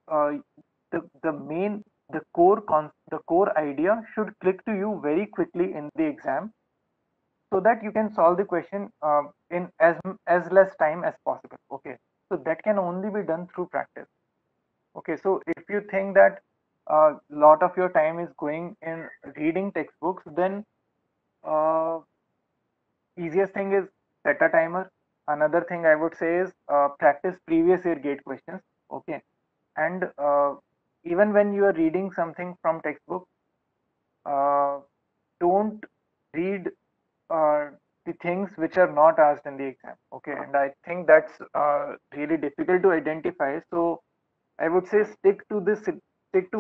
uh, the main the core idea should click to you very quickly in the exam, so that you can solve the question in as less time as possible. Okay, so that can only be done through practice. Okay, so if you think that a lot of your time is going in reading textbooks, then uh, easiest thing is set a timer. Another thing I would say is practice previous year gate questions. Okay, and even when you are reading something from textbook, uh, don't read uh, the things which are not asked in the exam. Okay, and I think that's really difficult to identify. So I would say stick to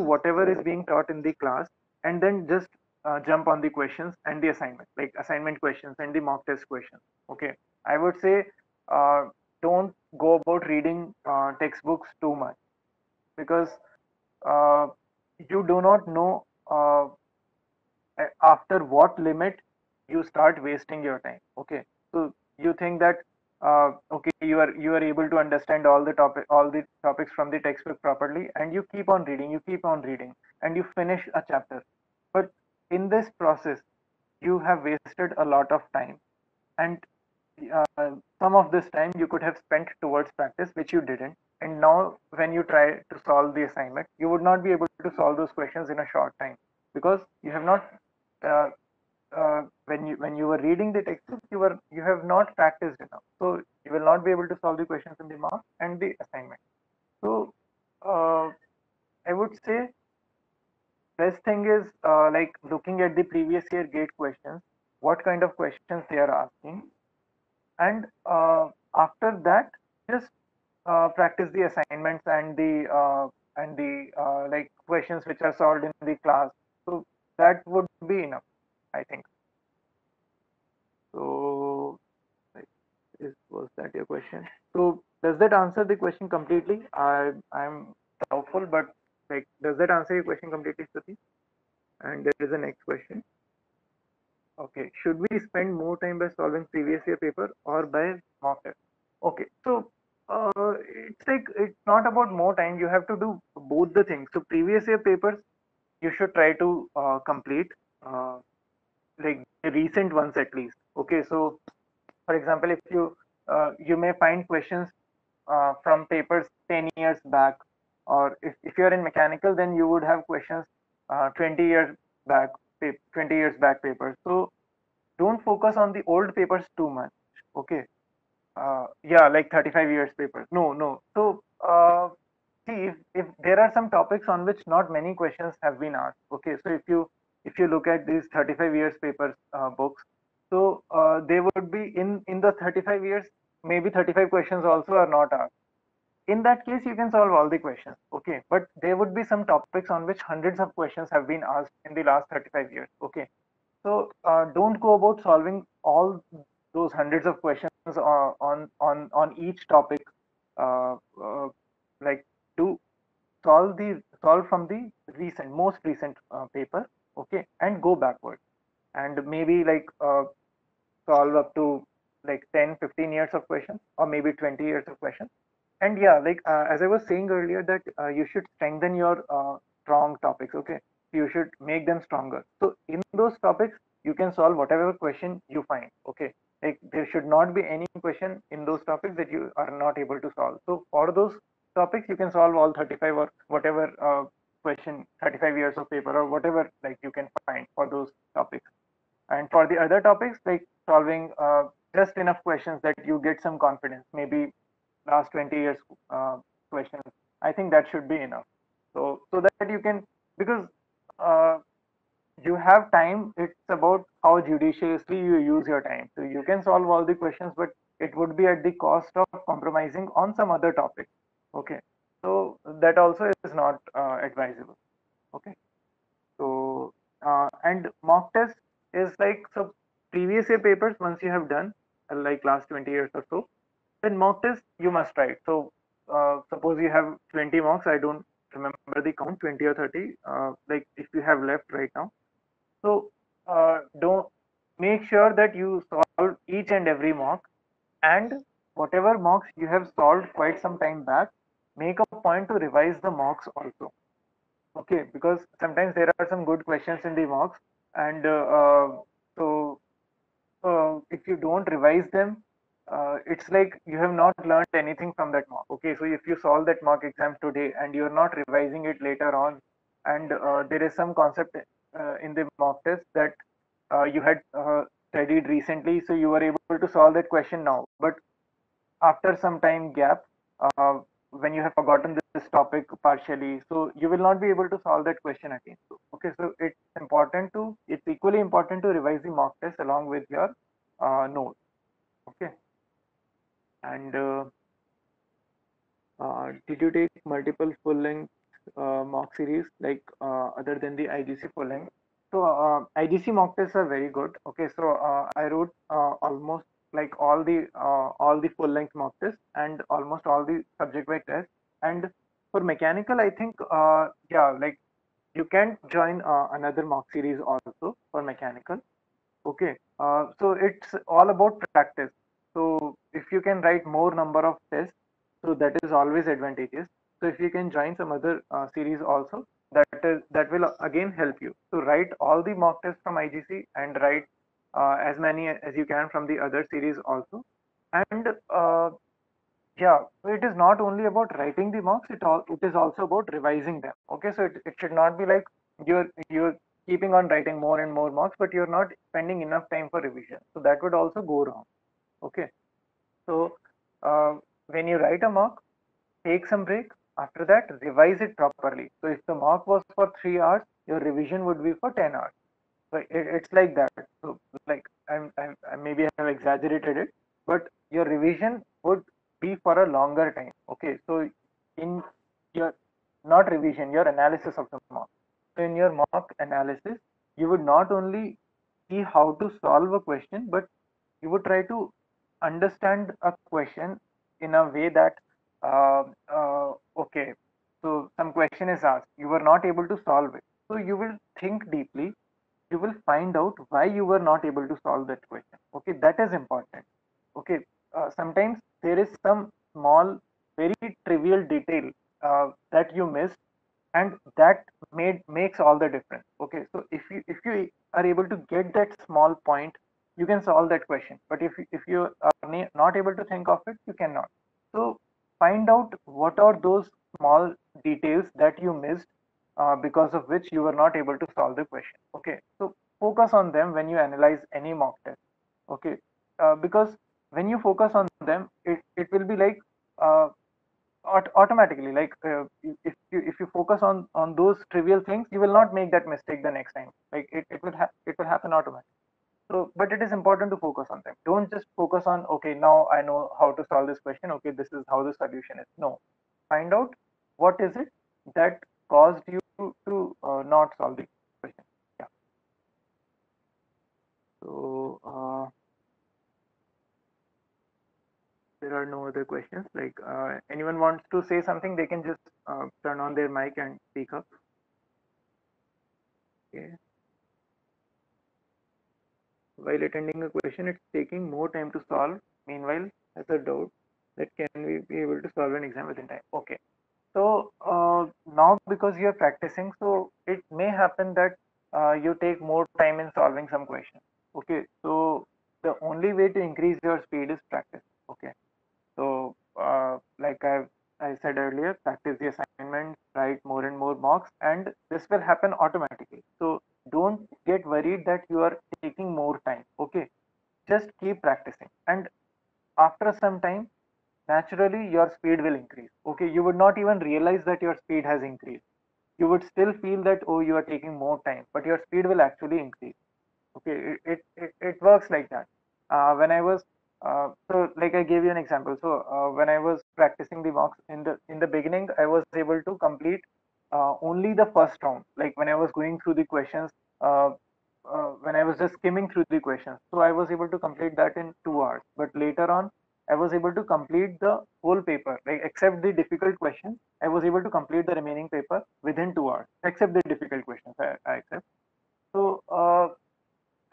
whatever is being taught in the class, and then just jump on the questions and the assignment, like assignment questions and the mock test questions. Okay, I would say uh, don't go about reading textbooks too much, because uh, you do not know after what limit you start wasting your time. Okay, so you think that okay, you are able to understand all the topics from the textbook properly, and you keep on reading, and you finish a chapter. But in this process you have wasted a lot of time, and uh, some of this time you could have spent towards practice, which you didn't. And now when you try to solve the assignment, you would not be able to solve those questions in a short time, because you have not uh, when you were reading the textbook, you have not practiced enough, so you will not be able to solve the questions in the mark and the assignment. So uh, I would say best thing is like looking at the previous year gate questions, what kind of questions they are asking, and after that just practice the assignments and the like questions which are solved in the class. So that would be enough, I think. So like, was that your question? So does that answer the question completely? I'm doubtful, but like, does that answer your question completely, Stuti? And there is a next question. Okay, should we spend more time by solving previous year paper or by mock test? Okay, so it's like it's not about more time. You have to do both the things. So previous year papers you should try to complete, uh, like the recent ones at least. Okay, so for example, if you may find questions from papers 10 years back, or if you're in mechanical, then you would have questions 20 years back, 20 years back papers. So don't focus on the old papers too much. Okay, yeah, like 35 years papers. No, no. So see, if there are some topics on which not many questions have been asked. Okay, so if you look at these 35 years papers books, so they would be in the 35 years, maybe 35 questions also are not asked. In that case you can solve all the questions. Okay, but there would be some topics on which hundreds of questions have been asked in the last 35 years. Okay, so don't go about solving all those hundreds of questions on each topic. Uh, uh, like do solve from the most recent paper. Okay, and go backward, and maybe like solve up to like 10-15 years of questions, or maybe 20 years of questions. And yeah, like as I was saying earlier, that you should strengthen your strong topics. Okay, you should make them stronger. So in those topics you can solve whatever question you find. Okay, like there should not be any question in those topics that you are not able to solve. So for those topics you can solve all 35 or whatever question, 35 years of paper or whatever like you can find for those topics. And for the other topics, like solving just enough questions that you get some confidence, maybe last 20 years uh, questions, I think that should be enough. So that you can, because uh, you have time, it's about how judiciously you use your time. So you can solve all the questions, but it would be at the cost of compromising on some other topic. Okay, so that also is not advisable. Okay, so and mock test is like, so previous year papers once you have done like last 20 years or so, then mock test you must write. So suppose you have 20 mocks, I don't remember the count, 20 or 30, like if you have left right now. So don't make sure that you solve each and every mock, and whatever mocks you have solved quite some time back, make a point to revise the mocks also. Okay, because sometimes there are some good questions in the mocks, and so if you don't revise them, it's like you have not learned anything from that mock. Okay, so if you solve that mock exam today and you're not revising it later on, and there is some concept in the mock test that you had studied recently, so you were able to solve that question now. But after some time gap, uh, when you have forgotten this topic partially, so you will not be able to solve that question again. So, okay, so it's equally important to revise the mock test along with your notes. Okay, and did you take multiple full length mock series like other than the IGC full length? So IGC mock tests are very good. Okay, so I wrote almost like all the full length mock tests and almost all the subject wise tests. And for mechanical, I think yeah, like you can join another mock series also for mechanical. Okay, so it's all about practice. So if you can write more number of tests, so that is always advantageous. So if you can join some other series also, that will again help you. So write all the mock tests from IGC and write as many as you can from the other series also. And yeah, so it is not only about writing the mocks, it is also about revising them. Okay, so it should not be like you're keeping on writing more and more mocks, but you're not spending enough time for revision. So that would also go wrong. Okay, so uh, when you write a mock, take some break. After that, revise it properly. So if the mock was for 3 hours, your revision would be for 10 hours. So it's like that. So like I maybe have exaggerated it, but your revision would be for a longer time. Okay, so in your not revision, your analysis of the mock. So in your mock analysis, you would not only see how to solve a question, but you would try to understand a question in a way that uh, okay, so some question is asked, you were not able to solve it. So you will think deeply, you will find out why you were not able to solve that question. Okay, that is important. Okay, sometimes there is some small, very trivial detail that you missed, and that made makes all the difference. Okay, so if you are able to get that small point, you can solve that question. But if you are not able to think of it, you cannot. So find out what are those small details that you missed, because of which you were not able to solve the question. Okay, so focus on them when you analyze any mock test. Okay, because when you focus on them, it will be like uh, automatically, like if you focus on those trivial things, you will not make that mistake the next time. Like it will happen automatically. So but it is important to focus on them. Don't just focus on, okay, now I know how to solve this question, okay, this is how the solution is. No, find out what is it that caused you to not solve the question. Yeah, so there are no other questions. Like anyone wants to say something, they can just turn on their mic and speak up. Okay. While attending a question, it's taking more time to solve. Meanwhile, has a doubt that can we be able to solve an exam within time. Okay. So now because you're practicing, so it may happen that you take more time in solving some questions. Okay. So the only way to increase your speed is practice. Okay. So like I said earlier, practice the assignments, write more and more mocks, and this will happen automatically. So don't get worried that you are taking more time. Okay, just keep practicing, and after some time, naturally your speed will increase. Okay, you would not even realize that your speed has increased. You would still feel that, oh, you are taking more time, but your speed will actually increase. Okay, it works like that. When I was so like I gave you an example. So when I was practicing the mocks in the beginning, I was able to complete only the first round. Like when I was going through the questions, uh, when I was just skimming through the questions, so I was able to complete that in 2 hours. But later on, I was able to complete the whole paper, like except the difficult questions. I was able to complete the remaining paper within 2 hours, except the difficult questions. I accept. So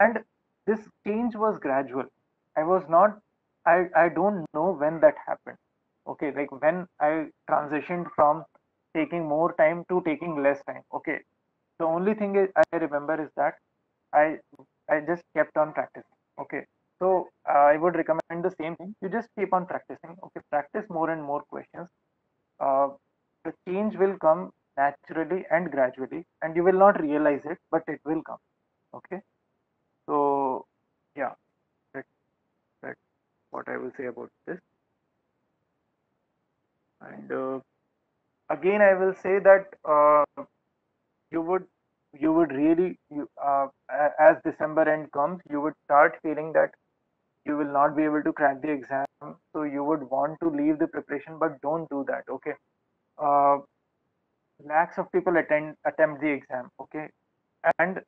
and this change was gradual. I was not, I don't know when that happened. Okay, like when I transitioned from taking more time to taking less time. Okay, the only thing I remember is that i I just kept on practicing. Okay, So I would recommend the same thing. You just keep on practicing. Okay, practice more and more questions. Uh, the change will come naturally and gradually, and you will not realize it, but it will come. Okay. So yeah, that, that's what I will say about this. And again, I will say that you would really as December end comes, you would start feeling that you will not be able to crack the exam. So you would want to leave the preparation, but don't do that. Okay. Uh, Lakhs of people attempt the exam. Okay, and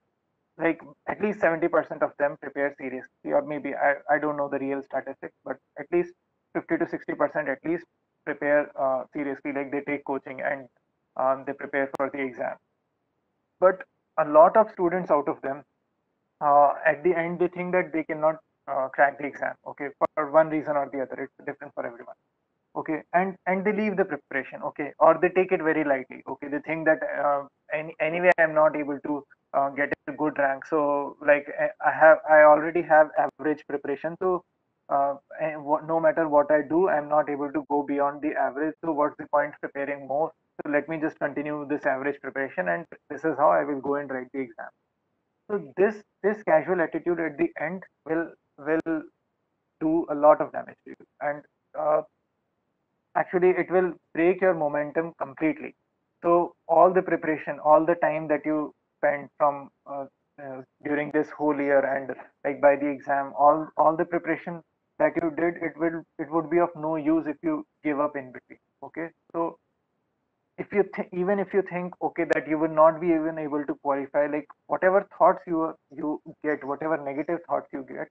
like at least 70% of them prepare seriously, or maybe I don't know the real statistics, but at least 50 to 60% at least prepare seriously, like they take coaching and they prepare for the exam. But a lot of students out of them, at the end, they think that they cannot crack the exam. Okay, for one reason or the other, it's different for everyone. Okay, and they leave the preparation. Okay, or they take it very lightly. Okay, they think that anyway I'm not able to get a good rank, so like I already have average preparation, so no matter what I do, I'm not able to go beyond the average, so what's the point preparing more? So let me just continue this average preparation, and this is how I will go and write the exam. So this casual attitude at the end will do a lot of damage to you, and uh, actually it will break your momentum completely. So all the preparation, all the time that you spend from during this whole year, and like by the exam, all the preparation that you did, it would be of no use if you give up in between. Okay, so if you even if you think, okay, that you will not be even able to qualify, like whatever thoughts you get, whatever negative thoughts you get,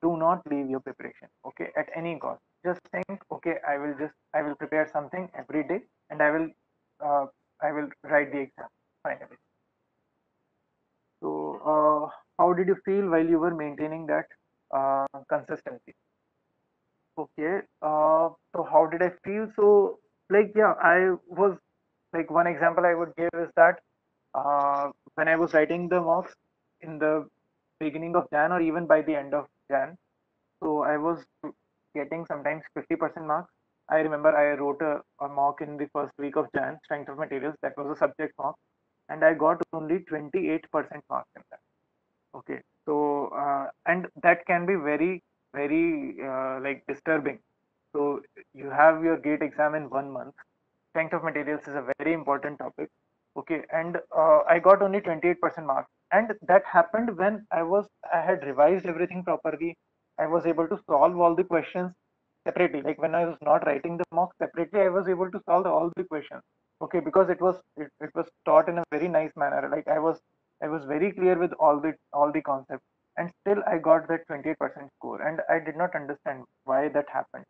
do not leave your preparation. Okay, at any cost, just think, okay, I will prepare something every day, and uh, I will write the exam finally. So how did you feel while you were maintaining that consistency? Okay, so how did I feel? So like, yeah, I was like, one example I would give is that when I was writing the mocks in the beginning of Jan, or even by the end of Jan, so I was getting sometimes 50% marks. I remember I wrote a mock in the first week of Jan, strength of materials. That was a subject mock, and I got only 28% marks in that. Okay, so and that can be very, very like disturbing. So you have your gate exam in 1 month. Strength of materials is a very important topic. Okay, and I got only 28% marks, and that happened when I had revised everything properly. I was able to solve all the questions separately. Like when I was not writing the mock separately, I was able to solve all the questions. Okay, because it was taught in a very nice manner. Like I was very clear with all the concepts, and still I got that 28% score, and I did not understand why that happened.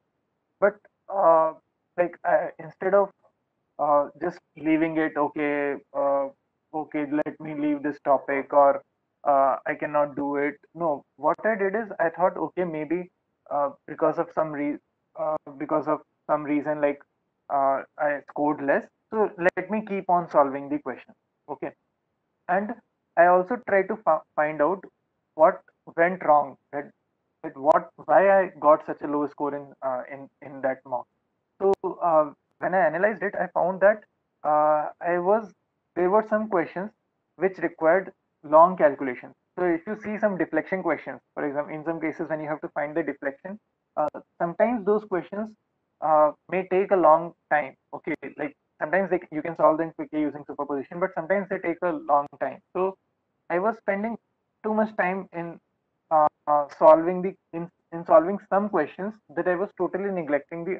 But uh, like instead of just leaving it, okay, okay, let me leave this topic, or I cannot do it. No, what I did is I thought, okay, maybe because of because of some reason, like I scored less, so let me keep on solving the question. Okay, and I also try to find out what went wrong, that what why I got such a low score in that mock. So when I analyzed it, I found that I was there were some questions which required long calculations. So if you see some deflection questions, for example, in some cases when you have to find the deflection, sometimes those questions may take a long time. Okay, like sometimes you can solve them quickly using superposition, but sometimes they take a long time. So I was spending too much time in in solving some questions, that I was totally neglecting the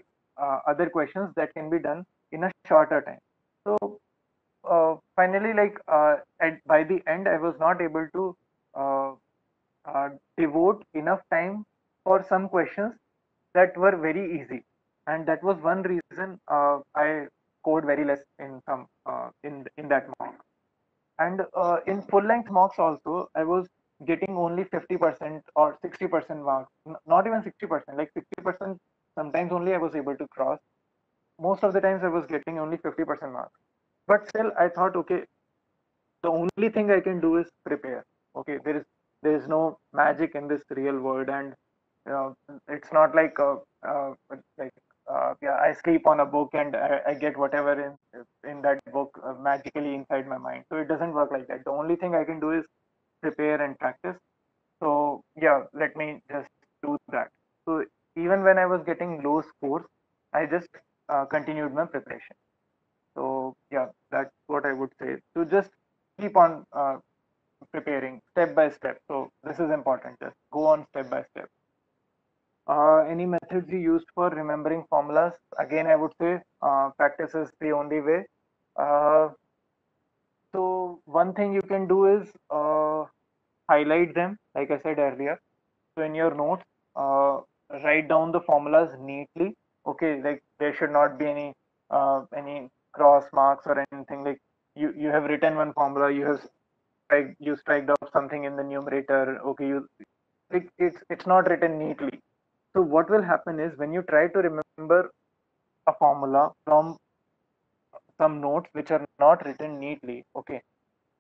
other questions that can be done in a shorter time. So finally, like by the end, I was not able to uh, devote enough time for some questions that were very easy, and that was one reason I scored very less in some in that mock. And in full length mocks also, I was getting only 50% or 60% marks. Not even 60%, like 50%. Sometimes only I was able to cross. Most of the times I was getting only 50% marks. But still, I thought, okay, the only thing I can do is prepare. Okay, there is no magic in this real world, and uh, it's not like like yeah, I sleep on a book and I get whatever in that book magically inside my mind. So it doesn't work like that. The only thing I can do is prepare and practice. So yeah, let me just do that. So even when I was getting low scores, I just continued my preparation. So yeah, that's what I would say. To just keep on preparing step by step. So this is important. Just go on step by step. Any methods you used for remembering formulas? Again, I would say practice is the only way. Uh, so one thing you can do is highlight them, like I said earlier. So in your notes, uh, write down the formulas neatly. Okay, like there should not be any cross marks or anything. Like you have written one formula, you striked off something in the numerator. Okay, it's not written neatly. So what will happen is when you try to remember a formula from some notes which are not written neatly, okay,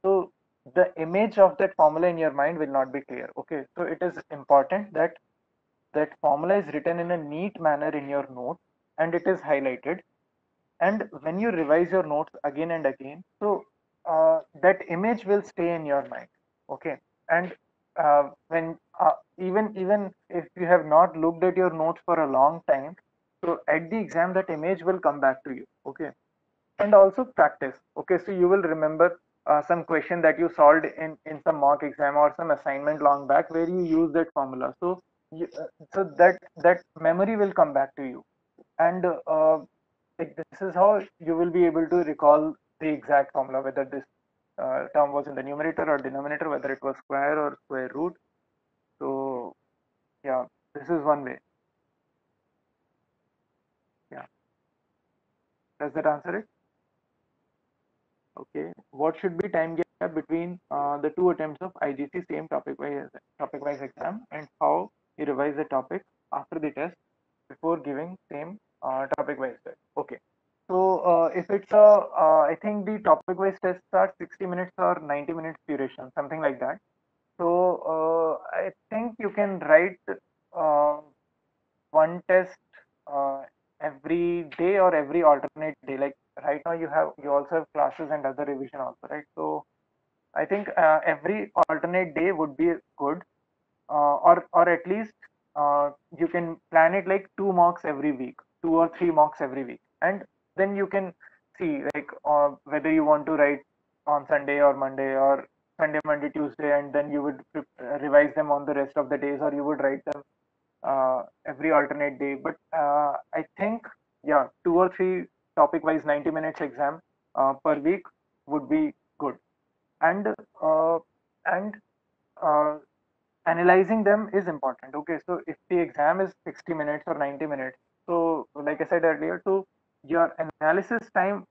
so the image of that formula in your mind will not be clear. Okay, so it is important that that formula is written in a neat manner in your notes and it is highlighted. And when you revise your notes again and again, so that image will stay in your mind. Okay, and when even if you have not looked at your notes for a long time, so at the exam that image will come back to you. Okay, and also practice. Okay, so you will remember some question that you solved in some mock exam or some assignment long back where you use that formula. So so that memory will come back to you, and like this is how you will be able to recall the exact formula, whether this term was in the numerator or denominator, whether it was square or square root. So yeah, this is one way. Yeah, does that answer it? Okay. What should be time gap between the two attempts of IGC same topic wise exam, and how you revise the topic after the test before giving same topic wise test? Okay. So if it's I think the topic wise tests are 60 minutes or 90 minutes duration, something like that. So I think you can write uh, one test uh, every day or every alternate day. Like right now, you also have classes and other revision also, right? So I think every alternate day would be good, or at least you can plan it like 2 mocks every week, 2 or 3 mocks every week, and then you can see like whether you want to write on Sunday or Monday or Sunday, Monday, Tuesday, and then you would revise them on the rest of the days, or you would write them every alternate day. But I think, yeah, 2 or 3 topic wise 90 minutes exam per week would be good. And uh, and uh, analyzing them is important. Okay, so if the exam is 60 minutes or 90 minutes, so like I said earlier, so your analysis time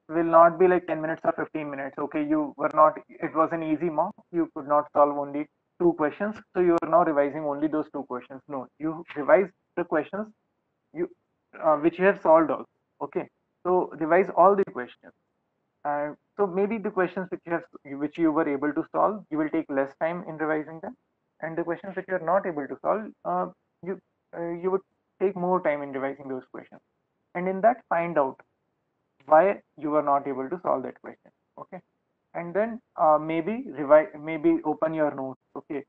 will not be like 10 minutes or 15 minutes. Okay, you were not, it was an easy mock, you could not solve only 2 questions, so you are now revising only those 2 questions. No, you revise the questions you which you have solved also. Okay, so revise all the questions. So maybe the questions which you were able to solve, you will take less time in revising them, and the questions which you are not able to solve, you you would take more time in revising those questions, and in that find out why you were not able to solve that question. Okay, and then maybe revise, maybe open your notes. Okay,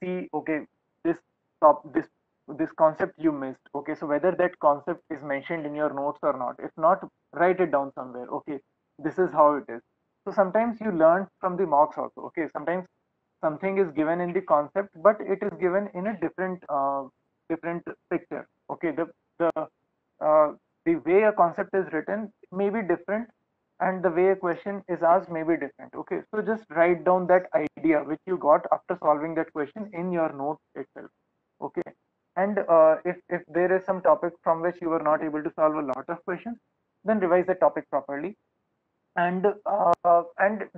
see, okay, this this concept you missed. Okay, so whether that concept is mentioned in your notes or not, if not, write it down somewhere. Okay, this is how it is. So sometimes you learn from the mocks also. Okay, sometimes something is given in the concept but it is given in a different picture. Okay, the uh, the way a concept is written may be different, and the way a question is asked may be different. Okay, so just write down that idea which you got after solving that question in your notes itself. Okay, and if there is some topic from which you were not able to solve a lot of questions, then revise the topic properly. And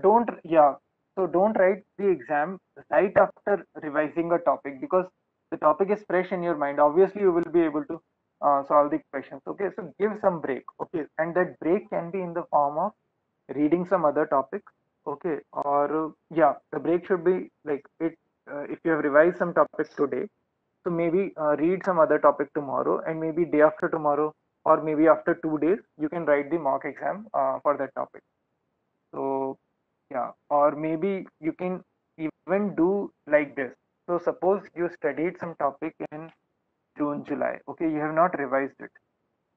don't, yeah, so don't write the exam right after revising a topic, because the topic is fresh in your mind. Obviously you will be able to solve the questions. Okay, so give some break. Okay, and that break can be in the form of reading some other topic. Okay, or yeah, the break should be like it if you have revised some topics today, So maybe read some other topic tomorrow, and maybe day after tomorrow, or maybe after 2 days, you can write the mock exam for that topic. So yeah, or maybe you can even do like this. So suppose you studied some topic in June, July. Okay, you have not revised it.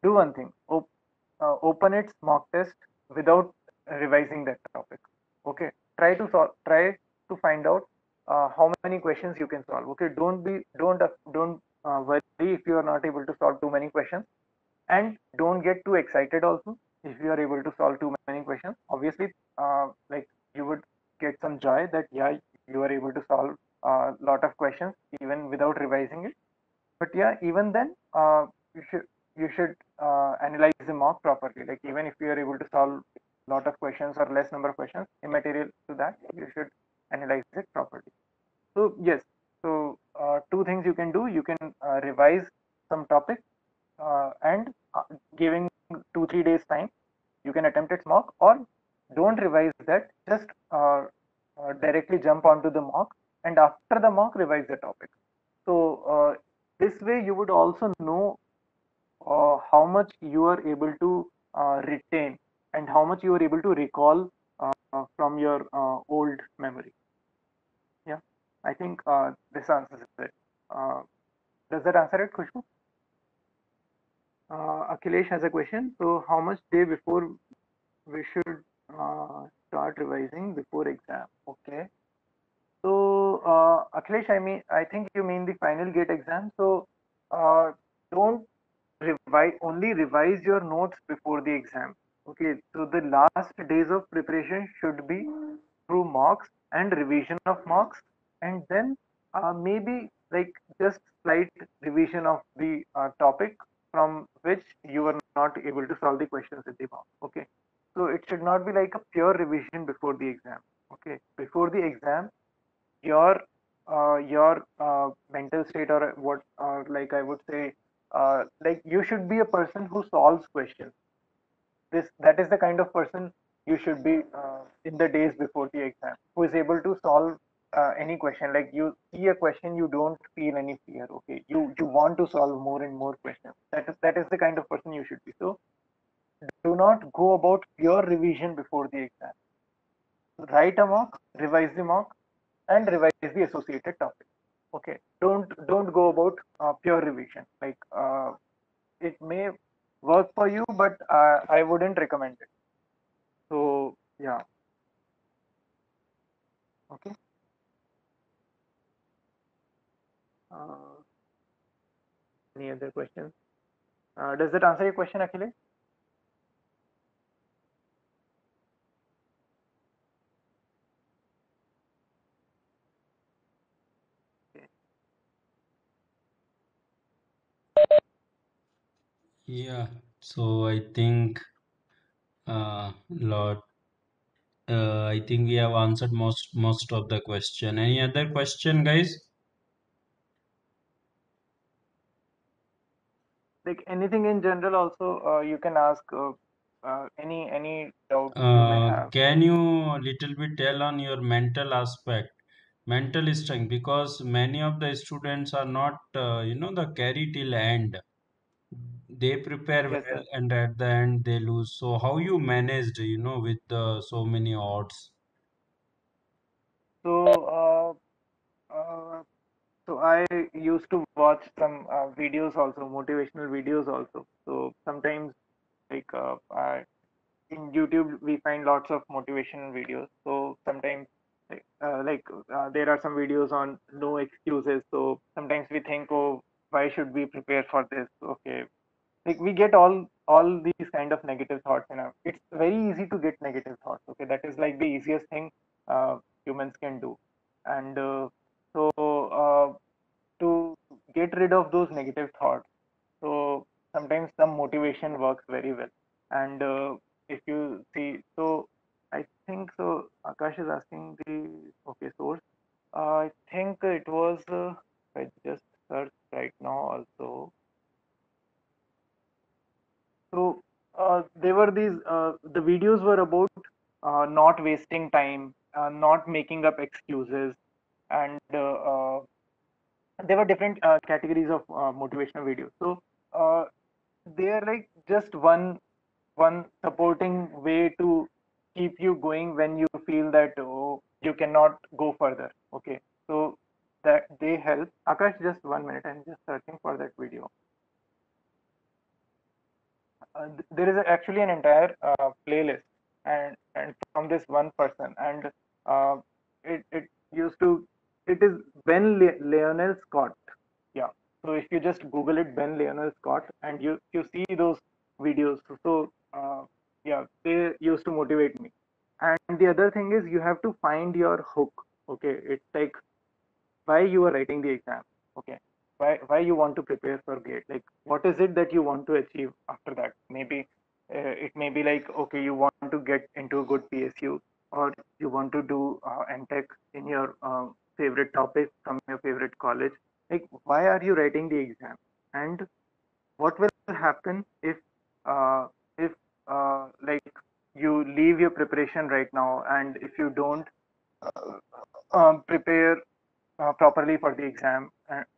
Do one thing. Open its mock test without revising that topic. Okay, try to find out how many questions you can solve. Okay, don't worry if you are not able to solve too many questions, and don't get too excited also if you are able to solve too many questions. Obviously, like, you would get some joy that yeah, you are able to solve a lot of questions even without revising it. But yeah, even then, you should analyze the mock properly. Like, even if you are able to solve a lot of questions or less number of questions immaterial to that, you should analyze it properly. So yes, so two things you can do: you can revise some topic, and giving 2 3 days time, you can attempt its mock, or don't revise that, just directly jump onto the mock, and after the mock revise the topic. So this way you would also know how much you are able to retain, and how much you are able to recall from your old memory. Yeah, I think this answers it. uh, does that answer it, Khushbu? Akhilesh has a question. So how much day before we should start revising before exam? Okay. So, Akhilesh, I think you mean the final gate exam. So, don't only revise your notes before the exam. Okay. So, the last days of preparation should be through mocks and revision of mocks, and then maybe like just slight revision of the topic from which you were not able to solve the questions in the mock. Okay. So, it should not be like a pure revision before the exam. Okay. Before the exam, your mental state, or what, like, I would say, like, you should be a person who solves questions. That is the kind of person you should be in the days before the exam, who is able to solve any question. Like, you see a question, you don't feel any fear. Okay, you want to solve more and more questions. That is the kind of person you should be. So do not go about pure revision before the exam. Write a mock, revise the mock, and revise the associated topic. Okay, don't go about pure revision. Like, it may work for you, but I wouldn't recommend it. So yeah. Okay. uh, any other questions? Does that answer your question, Akhilesh? Okay. Yeah. So Lord, I think we have answered most of the question. Any other question, guys? Like, anything in general also, you can ask any doubt you may have. Can you a little bit tell on your mental aspect, mental strength? Because many of the students are not, the carry till end. They prepare Yes, well, yes. and at the end they lose. So how you managed, with so many odds? So so I used to watch some videos also, motivational videos also. So sometimes, like, in YouTube we find lots of motivational videos. So sometimes, there are some videos on no excuses. So sometimes we think, oh, why should we prepare for this? Okay, like, we get all these kind of negative thoughts in our. It's very easy to get negative thoughts. Okay, that is like the easiest thing humans can do. And so to get rid of those negative thoughts, so sometimes some motivation works very well. And if you see, so I think so. Akash is asking the okay source. I think it was. I just searched right now also. So there were these. The videos were about not wasting time, not making up excuses, and there were different categories of motivational videos. So uh, they are like just one supporting way to keep you going when you feel that, oh, you cannot go further. Okay, so that they help. Akash, just 1 minute, I'm just searching for that video. There is actually an entire playlist, and from this one person, and uh, it used to, it is Leonel Scott. Yeah, so if you just Google it, Ben Leonel Scott, and you see those videos. So yeah, they used to motivate me. And the other thing is, you have to find your hook. Okay, it's like why you are writing the exam. Okay, why you want to prepare for gate, like what is it that you want to achieve after that. Maybe it may be like, okay, you want to get into a good PSU, or you want to do MTech in your favorite topic from your favorite college. Like, why are you writing the exam, and what will happen uh, if like you leave your preparation right now, and if you don't prepare properly for the exam.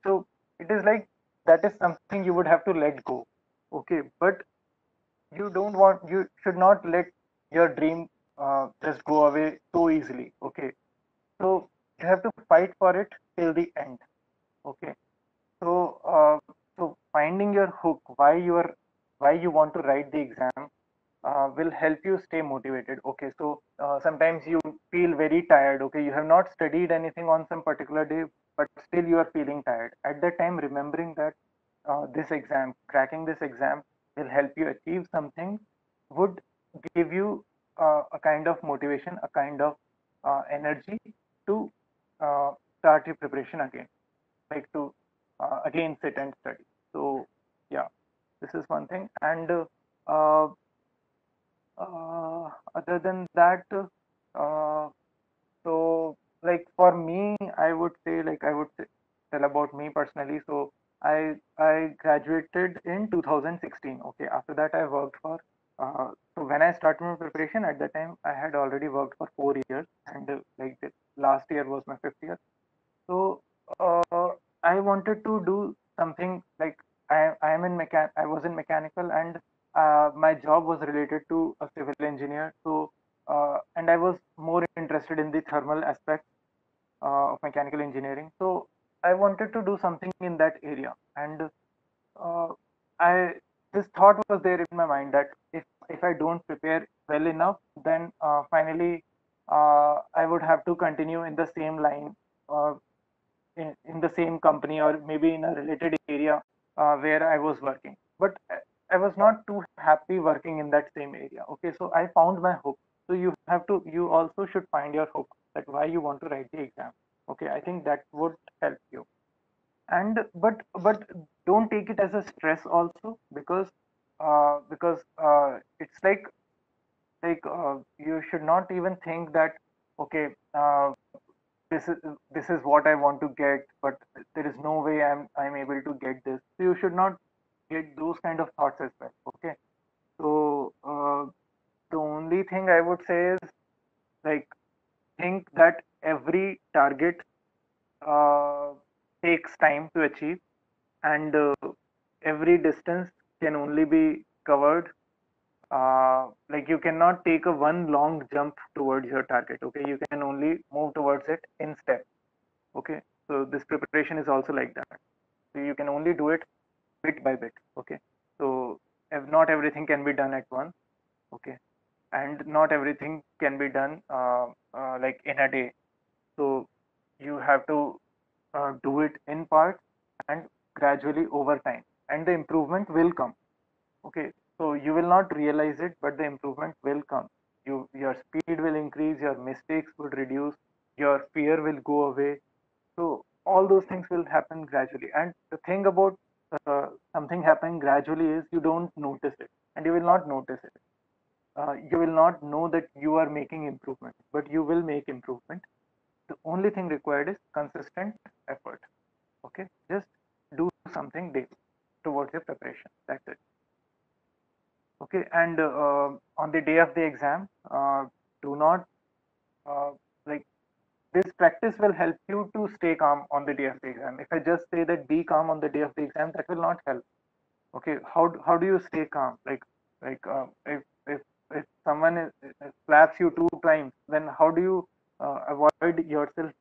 So it is like, that is something you would have to let go. Okay, but you should not let your dream just go away so easily. Okay, so you have to fight for it till the end. Okay, so so finding your hook, why you want to write the exam, will help you stay motivated. Okay, so sometimes you feel very tired. Okay, you have not studied anything on some particular day, but still you are feeling tired. At that time, remembering that this exam, cracking this exam, will help you achieve something, would give you a kind of motivation, a kind of energy to uh, start your preparation again, like to again sit and study. So yeah, this is one thing. And uh, other than that, so like for me, I would say, like tell about me personally. So I graduated in 2016. Okay, after that I worked for. So when I started my preparation, at that time I had already worked for 4 years, and like the last year was my fifth year. So uh, I wanted to do something like, I was in mechanical, and my job was related to a civil engineer. So and I was more interested in the thermal aspect of mechanical engineering. So I wanted to do something in that area, and uh, I this thought was there in my mind that if I don't prepare well enough, then finally I would have to continue in the same line, uh, in the same company, or maybe in a related area where I was working. But I was not too happy working in that same area. Okay, so I found my hook. So you also should find your hook, that why you want to write the exam. Okay, I think that would help you. And but don't take it as a stress also, because it's like you should not even think that, okay, this is this is what I want to get, but there is no way I'm able to get this. So you should not get those kind of thoughts as well. Okay, so the only thing I would say is, like, think that every target uh, takes time to achieve, and every distance can only be covered. Like, you cannot take a one long jump towards your target. Okay, you can only move towards it in steps. Okay, so this preparation is also like that. So you can only do it bit by bit. Okay, so not everything can be done at once. Okay, and not everything can be done like in a day. So you have to do it in parts, and gradually over time, and the improvement will come. Okay, so you will not realize it, but the improvement will come. Your speed will increase, your mistakes would reduce, your fear will go away. So all those things will happen gradually. And the thing about something happening gradually is, you don't notice it, and you will not notice it. You will not know that you are making improvement, but you will make improvement. The only thing required is consistent effort. Okay, just do something daily towards your preparation. That's it. Okay, and on the day of the exam, do not uh, like this practice will help you to stay calm on the day of the exam. If I just say that be calm on the day of the exam, that will not help. Okay, how do you stay calm? If someone slaps you 2 times, then how do you avoid yourself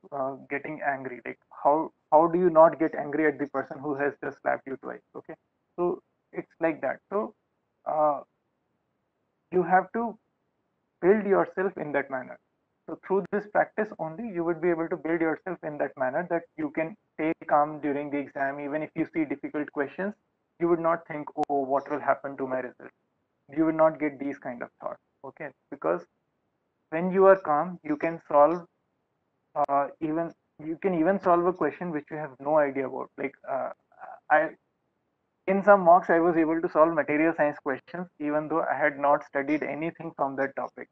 getting angry? Like how do you not get angry at the person who has just slapped you twice? Okay, so it's like that. So uh, you have to build yourself in that manner. So through this practice only, you would be able to build yourself in that manner that you can stay calm during the exam. Even if you see difficult questions, you would not think, oh, what will happen to my result? You will not get these kind of thoughts. Okay, because when you are calm, you can solve even you can even solve a question which you have no idea about. I in some mocks I was able to solve material science questions even though I had not studied anything from that topic.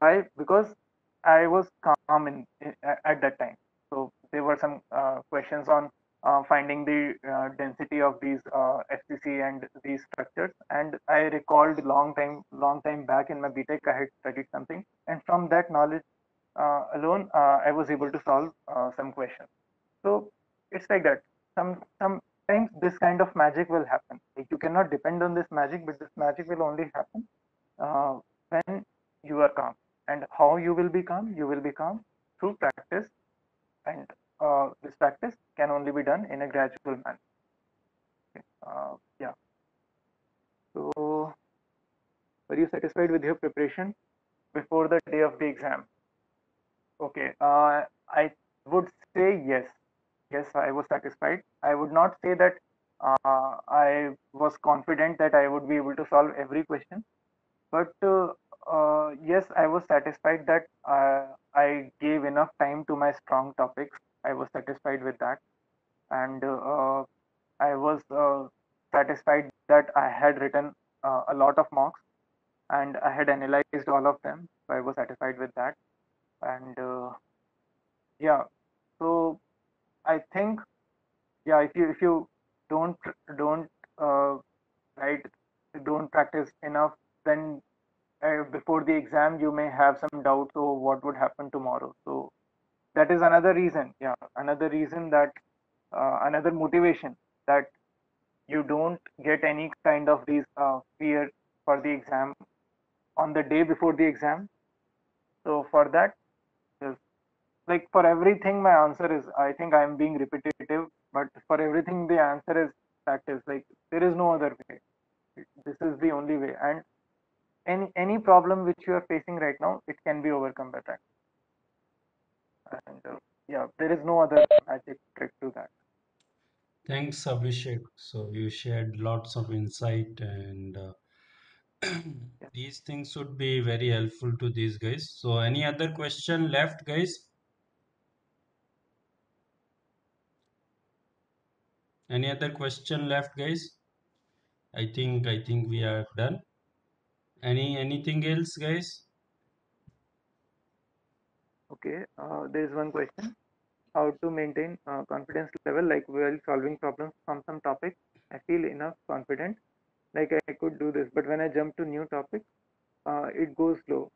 Why? Because I was calm at that time. So there were some questions on finding the density of these FCC and these structures, and I recalled long time back in my BTech, I had studied something, and from that knowledge alone, I was able to solve some questions. So it's like that. Sometimes this kind of magic will happen. Like you cannot depend on this magic, but this magic will only happen uh, when you are calm. And how you will be calm? You will be calm through practice, and this practice can only be done in a gradual manner. Okay. Yeah. So, were you satisfied with your preparation before the day of the exam? Okay. I would say yes. Yes, I was satisfied. I would not say that I was confident that I would be able to solve every question. But yes, I was satisfied that I gave enough time to my strong topics. I was satisfied with that, and I was satisfied that I had written a lot of mocks and I had analyzed all of them. So I was satisfied with that, and yeah. So I think yeah, if you don't uh, write, don't practice enough, then before the exam you may have some doubts over what would happen tomorrow. So that is another reason, yeah, another reason that another motivation that you don't get any kind of these fear for the exam on the day before the exam. So for that, yes, like for everything my answer is, I think I am being repetitive, but for everything the answer is practice. Like there is no other way. This is the only way, and any problem which you are facing right now, it can be overcome by practice. And yeah, there is no other magic trick to that. Thanks, Abhishek. So you shared lots of insight, and Yeah. these things should be very helpful to these guys. So any other question left, guys? Any other question left, guys? I think we are done. Anything else, guys? Okay. There is one question: how to maintain confidence level, like while solving problems from some topics? I feel enough confident, like I could do this, but when I jump to new topics, it goes slow.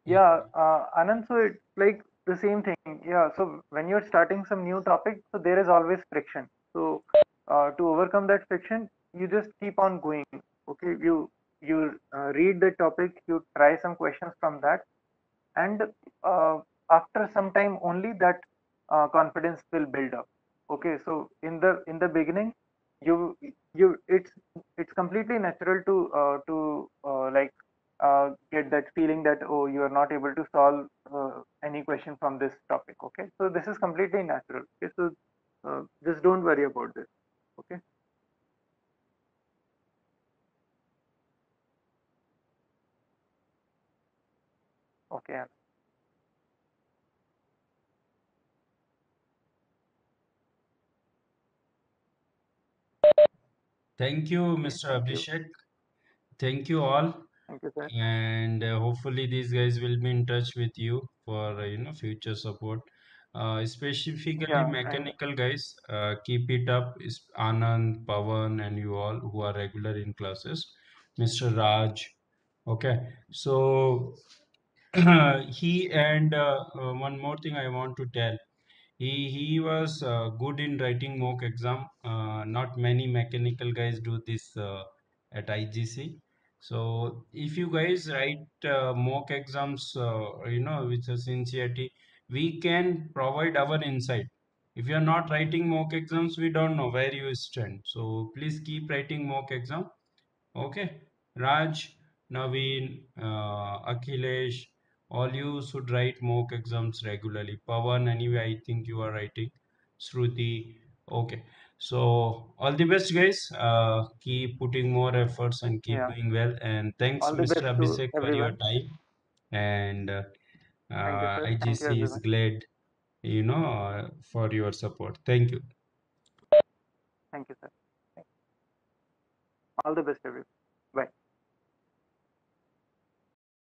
Yeah, Mhm. Anand. So it's like the same thing. Yeah. So when you're starting some new topic, so there is always friction. So to overcome that friction, you just keep on going. Okay. You read the topic, you try some questions from that, and after some time only that confidence will build up. Okay. So in the beginning, you you it's completely natural to get that feeling that, oh, you are not able to solve any question from this topic. Okay, so this is completely natural. Okay, so just don't worry about this. Okay. Okay. Thank you, Okay, Mr. thank you. Abhishek. Thank you all. Thank you, sir. And hopefully these guys will be in touch with you for future support. Specifically Yeah, and mechanical guys, keep it up. Is Anand, Pawan, and you all who are regular in classes. Mr. Raj. Okay, so he and one more thing I want to tell. He was good in writing mock exam. Not many mechanical guys do this at IGC. So if you guys write mock exams, with a sincerity, we can provide our insight. If you are not writing mock exams, we don't know where you stand. So please keep writing mock exam. Okay, Raj, Naveen, Akhilesh, all you should write mock exams regularly. Pawan, anyway, I think you are writing. Shruti, okay. So all the best, guys. Keep putting more efforts and keep Yeah. doing well. And thanks, All the Mr. best to Abhishek, for your everyone. time. And Thank you, sir. Thank you, IGC is everyone. glad, for your support. Thank you. Thank you, sir. All the best, everyone.